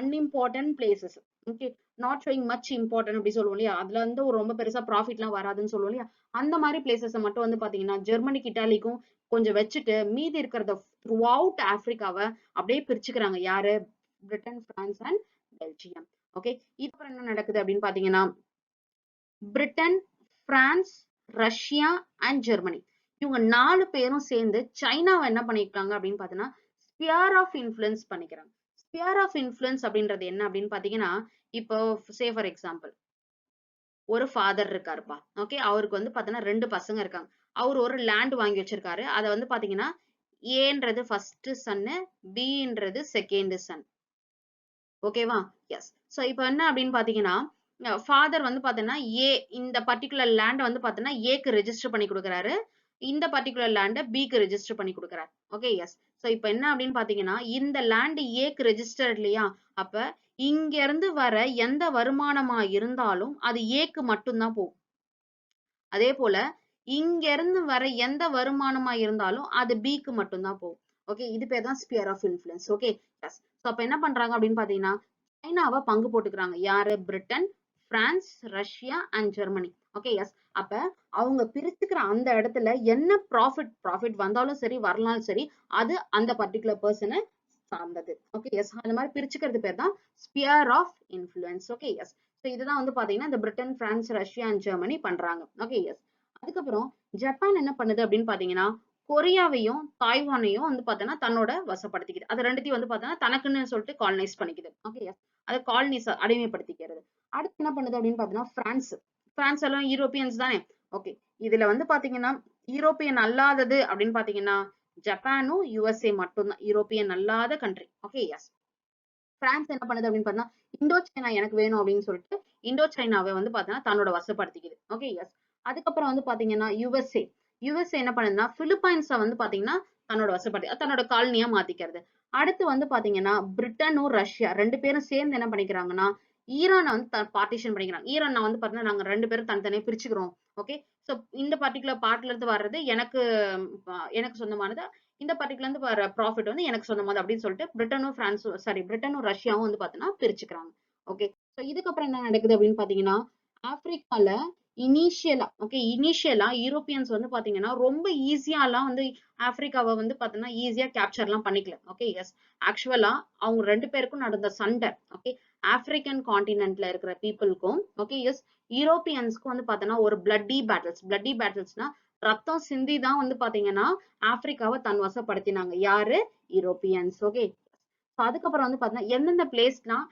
unimportant places. Okay, not showing much important அப்படி சொல்லுவோம் இல்லையா, அதுல இருந்து ஒரு ரொம்ப பெருசா ப்ராஃபிட் எல்லாம் வராதுன்னு சொல்லுவோம் இல்லையா, அந்த மாதிரி பிளேசஸ் மட்டும் வந்து பாத்தீங்கன்னா ஜெர்மனிக்கு இட்டாலிக்கும் கொஞ்சம் வச்சுட்டு மீதி இருக்கிறத த்ரூ அவுட் ஆப்பிரிக்காவை அப்படியே பிரிச்சுக்கிறாங்க. யாரு, Britain, France and Belgium. Okay, இப்போ என்ன நடக்குது அப்படின்னு பாத்தீங்கன்னா Britain, France, Russia and Germany இவங்க 4 பேரும் சேர்ந்து சைனாவை என்ன பண்ணிருக்காங்க அப்படின்னு பாத்தீங்கன்னா ஸ்பியர் ஆஃப் இன்ஃபுளுன்ஸ் பண்ணிக்கிறாங்க. ஸ்பியர் ஆஃப் இன்ஃபுளுன்ஸ் அப்படின்றது என்ன அப்படின்னு பாத்தீங்கன்னா இப்போ சே ஃபார் எக்ஸாம்பிள் ஒரு ஃபாதர் இருக்காருப்பா. ஓகே, அவருக்கு வந்து பாத்தீங்கன்னா 2 பசங்க இருக்காங்க. அவர் ஒரு லேண்ட் வாங்கி வச்சிருக்காரு. அத வந்து பாத்தீங்கன்னா ஏன்றது ஃபர்ஸ்ட் சன்னு, பின்றது செகண்ட் சன். ஓகேவா? எஸ். சோ இப்போ என்ன அப்படின்னு பாத்தீங்கன்னா ஃபாதர் வந்து பாத்தீங்கன்னா ஏ இந்த பர்டிகுலர் லேண்ட் வந்து பாத்தீங்கன்னா ஏக்கு ரெஜிஸ்டர் பண்ணி கொடுக்குறாரு. இந்த பர்டிகுலர் லேண்ட பிக்கு ரெஜிஸ்டர் பண்ணி கொடுக்குறாரு. Okay, yes. சோ இப்போ என்ன அப்படின்னு பாத்தீங்கன்னா இந்த லேண்ட் ஏக்கு ரெஜிஸ்டர் இல்லையா? அப்ப இங்க இருந்து வர எந்த வருமானமா இருந்தாலும் அது ஏக்கு மட்டும்தான் போகும். அதே போல இங்க இருந்து வர எந்த வருமானமா இருந்தாலும் அது பிக்கு மட்டும்தான் போகும். ஓகே, இது பேர் தான் sphere of influence. Okay, yes. So அப்ப என்ன பண்றாங்க அப்படின்னு பாத்தீங்கன்னா சைனாவை பங்கு போட்டுக்கிறாங்க. யாரு? Britain, France, Russia and Germany. Okay, yes. அப்ப அவங்க பிரிச்சுக்கிற அந்த இடத்துல என்ன ப்ராஃபிட் வந்தாலும் சரி வரலாலும் சரி அது அந்த பர்டிகுலர் பர்சனை சார்ந்தது. Okay, yes. அந்த மாதிரி பிரிச்சுக்கிறது பேர் தான் sphere of influence. Okay, yes. So இதுதான் வந்து பாத்தீங்கன்னா இந்த Britain, France, Russia and Germany பண்றாங்க. Okay, yes. அதுக்கப்புறம் ஜப்பான் என்ன பண்ணுது அப்படின்னு பாத்தீங்கன்னா கொரியாவையும் தாய்வானையும் வந்து பாத்தீங்கன்னா தன்னோட வசப்படுத்திக்குது. அது ரெண்டுத்தையும் வந்து பாத்தீங்கன்னா தனக்குன்னு சொல்லிட்டு காலனைஸ் பண்ணிக்குது. Okay, yes. அதை காலனிஸ் அடிமைப்படுத்திக்கிறது. அடுத்து என்ன பண்ணுது அப்படின்னு பாத்தீங்கன்னா பிரான்ஸ் எல்லாம் யூரோப்பியன்ஸ் தானே. ஓகே, இதுல வந்து பாத்தீங்கன்னா யூரோப்பியன் அல்லாதது அப்படின்னு பாத்தீங்கன்னா ஜப்பானும் யுஎஸ்ஏ மட்டும்தான் யூரோப்பியன் அல்லாத கண்ட்ரி. Okay, S. பிரான்ஸ் என்ன பண்ணுது அப்படின்னு பாத்தீங்கன்னா இந்தோ சைனா எனக்கு வேணும் அப்படின்னு சொல்லிட்டு இந்தோ சைனாவை வந்து பாத்தீங்கன்னா தன்னோட வசப்படுத்திக்குது. Okay, yes. அதுக்கப்புறம் வந்து பாத்தீங்கன்னா யுஎஸ்ஏ என்ன பண்ணுதுன்னா பிலிப்பைன்ஸை வந்து பாத்தீங்கன்னா தன்னோட வசப்படுத்தி தன்னோட காலனியா மாத்திக்கிறது. அடுத்து வந்து பாத்தீங்கன்னா பிரிட்டனும் ரஷ்யா 2 பேரும் சேர்ந்து என்ன பண்ணிக்கிறாங்கன்னா ஈரானை வந்து பார்ட்டிஷன் பண்ணிக்கிறாங்க. ஈரான் வந்து பாத்தீங்கன்னா நாங்க 2 பேரும் தனித்தனியா பிரிச்சுக்கிறோம். ஓகே, சோ இந்த பர்டிகுலர் பார்ட்ல இருந்து வர்றது எனக்கு சொந்தமானது, இந்த பர்டிகுலர் இருந்து வர ப்ராஃபிட் வந்து எனக்கு சொந்தமானது அப்படின்னு சொல்லிட்டு பிரிட்டனும் ரஷ்யாவும் வந்து பாத்தீங்கன்னா பிரிச்சுக்கிறாங்க. ஓகே, சோ இதுக்கப்புறம் என்ன நடக்குது அப்படின்னு பாத்தீங்கன்னா ஆப்பிரிக்கால இனிஷியலா யூரோப்பியன்ஸ் வந்து பாத்தீங்கன்னா ரொம்ப ஈஸியாலாம் வந்து ஆப்பிரிக்காவை வந்து பாத்தீங்கன்னா ஈஸியா கேப்சர் எல்லாம் பண்ணிக்கல. Okay, yes. ஆக்சுவலா அவங்க 2 பேருக்கும் நடந்த சண்டை. ஓகே, ஆப்பிரிக்கன் கான்டினென்ட்ல இருக்கிற பீப்புளுக்கும் ஓகே, எஸ், யூரோப்பியன்ஸ்க்கும் வந்து பாத்தீங்கன்னா ஒரு பிளட்டி பேட்டில்ஸ்னா ரத்தம் சிந்தி தான் வந்து பாத்தீங்கன்னா ஆப்பிரிக்காவை தன் வசப்படுத்தினாங்க. யாரு? யூரோப்பியன்ஸ். ஓகே, அதுக்கப்புறம் வந்து பாத்தீங்கன்னா எந்தெந்த பிளேஸ்லாம்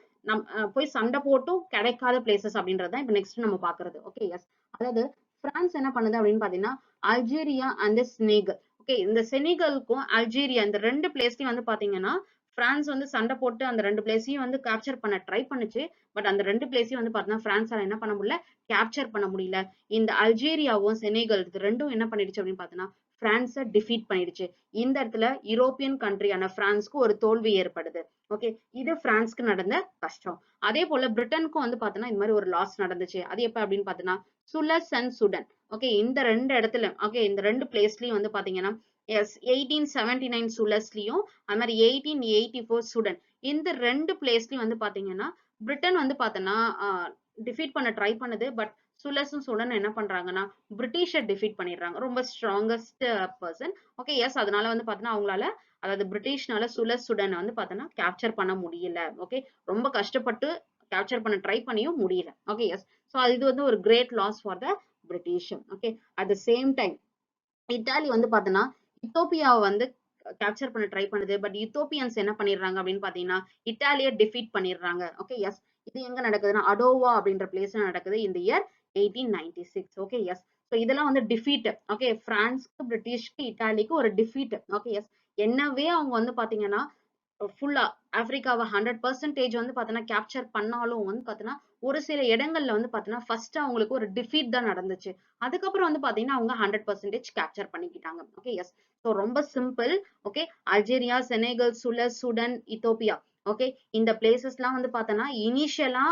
போய் சண்டை போட்டும் கிடைக்காத பிளேசஸ் அப்படின்றத இப்ப நெக்ஸ்ட் நம்ம பாக்குறது. Okay, S. அதாவது பிரான்ஸ் என்ன பண்ணுது அப்படின்னு பாத்தீங்கன்னா அல்ஜீரியா அண்ட் செனகல். ஓகே, இந்த செனகலுக்கும் அல்ஜீரியா இந்த 2 பிளேஸ்லயும் வந்து பாத்தீங்கன்னா பிரான்ஸ் வந்து சண்டை போட்டு அந்த 2 பிளேஸையும் வந்து கேப்சர் பண்ண ட்ரை பண்ணுச்சு. பட் அந்த 2 பிளேஸையும் வந்து பாத்தீங்கன்னா பிரான்ஸால என்ன பண்ண முடியல, கேப்சர் பண்ண முடியல. இந்த அல்ஜீரியாவும் செனகல் இது 2ம் என்ன பண்ணிடுச்சு அப்படின்னு பாத்தீங்கன்னா பிரான்ஸை டிஃபீட் பண்ணிடுச்சு. இந்த இடத்துல யூரோப்பியன் கண்ட்ரியான பிரான்ஸ்க்கு ஒரு தோல்வி ஏற்படுது. ஓகே, இது பிரான்ஸ்க்கு நடந்த கஷ்டம். அதே போல பிரிட்டனுக்கும் வந்து பாத்தீங்கன்னா இந்த மாதிரி ஒரு லாஸ் நடந்துச்சு. அது எப்ப அப்படின்னு பாத்தீங்கன்னா சுலஸ் அண்ட் சுடன். ஓகே, இந்த 2 இடத்துல ஓகே இந்த 2 பிளேஸ்லயும் வந்து பாத்தீங்கன்னா எஸ் 1879 சுலஸ்லயும் அது மாதிரி 1884 சுடன் இந்த 2 பிளேஸ்லயும் வந்து பாத்தீங்கன்னா பிரிட்டன் வந்து பாத்தீங்கன்னா டிஃபீட் பண்ண ட்ரை பண்ணுது. பட் சுலஸும் சுடன் என்ன பண்றாங்கன்னா பிரிட்டிஷை டிஃபீட் பண்ணிடுறாங்க. ரொம்ப ஸ்ட்ராங்கஸ்ட் பர்சன். Okay, yes. அதனால வந்து பாத்தீங்கன்னா அவங்களால அதாவது பிரிட்டிஷ்னால சுடன் வந்து பாத்தீங்கன்னா கேப்சர் பண்ண முடியல. ஓகே, ரொம்ப கஷ்டப்பட்டு கேப்சர் பண்ண ட்ரை பண்ணியும் முடியல. Okay, yes. சோ இது வந்து ஒரு great loss for the British. Okay, at the same time Italy வந்து பாத்தீங்கன்னா இத்தோப்பியாவை வந்து கேப்சர் பண்ண ட்ரை பண்ணுது. பட் இத்தோப்பியன்ஸ் என்ன பண்ணிடுறாங்க அப்படின்னு பாத்தீங்கன்னா இத்தாலியை டிஃபீட் பண்ணிடுறாங்க. Okay, yes. இது எங்க நடக்குதுன்னா அடோவா அப்படின்ற பிளேஸ்ல நடக்குது இந்த இயர் 1896. Okay, yes. ஸோ இதெல்லாம் வந்து டிஃபீட். ஓகே, பிரான்ஸ்க்கு பிரிட்டிஷ்க்கு இத்தாலிக்கு ஒரு டிஃபீட். Okay, S. என்னவே அவங்க வந்து பாத்தீங்கன்னா ஃபுல்லா ஆப்பிரிக்காவை 100% வந்து பாத்தீங்கன்னா கேப்சர் பண்ணாலும் வந்து பாத்தீங்கன்னா ஒரு சில இடங்கள்ல வந்து பாத்தீங்கன்னா ஃபர்ஸ்ட் அவங்களுக்கு ஒரு டிஃபீட் தான் நடந்துச்சு. அதுக்கப்புறம் வந்து பாத்தீங்கன்னா அவங்க 100% கேப்சர் பண்ணிக்கிட்டாங்க. Okay, yes. ஸோ ரொம்ப simple. Okay, Algeria, Senegal, Sudan, Ethiopia. Okay, இந்த பிளேசஸ் எல்லாம் வந்து பாத்தோம்னா இனிஷியலா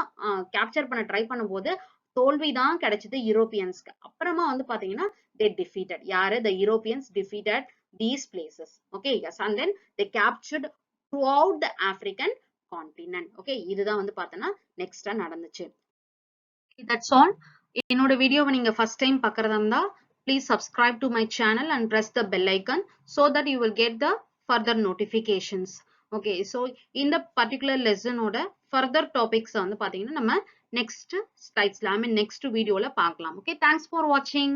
கேப்சர் பண்ண ட்ரை பண்ணும்போது தோல்விதான் கிடைச்சது யூரோப்பியன்ஸ்க்கு. அப்புறமா வந்து பாத்தீங்கன்னா they defeated. யாரு? The Europeans defeated these places. Okay, yes. And then they captured throughout the African continent. Okay, இதுதான் வந்து பார்த்தோன்னா நெக்ஸ்டா நடந்துச்சு. That's all. என்னோட வீடியோவை நீங்க ஃபர்ஸ்ட் டைம் பார்க்கறதா இருந்தா please subscribe to my channel and press the bell icon so that you will get the further notifications. Okay, so இந்த particular lesson ஓட further topics வந்து பாத்தீங்கன்னா நம்ம next slides, I mean next video ல பார்க்கலாம். Okay, thanks for watching.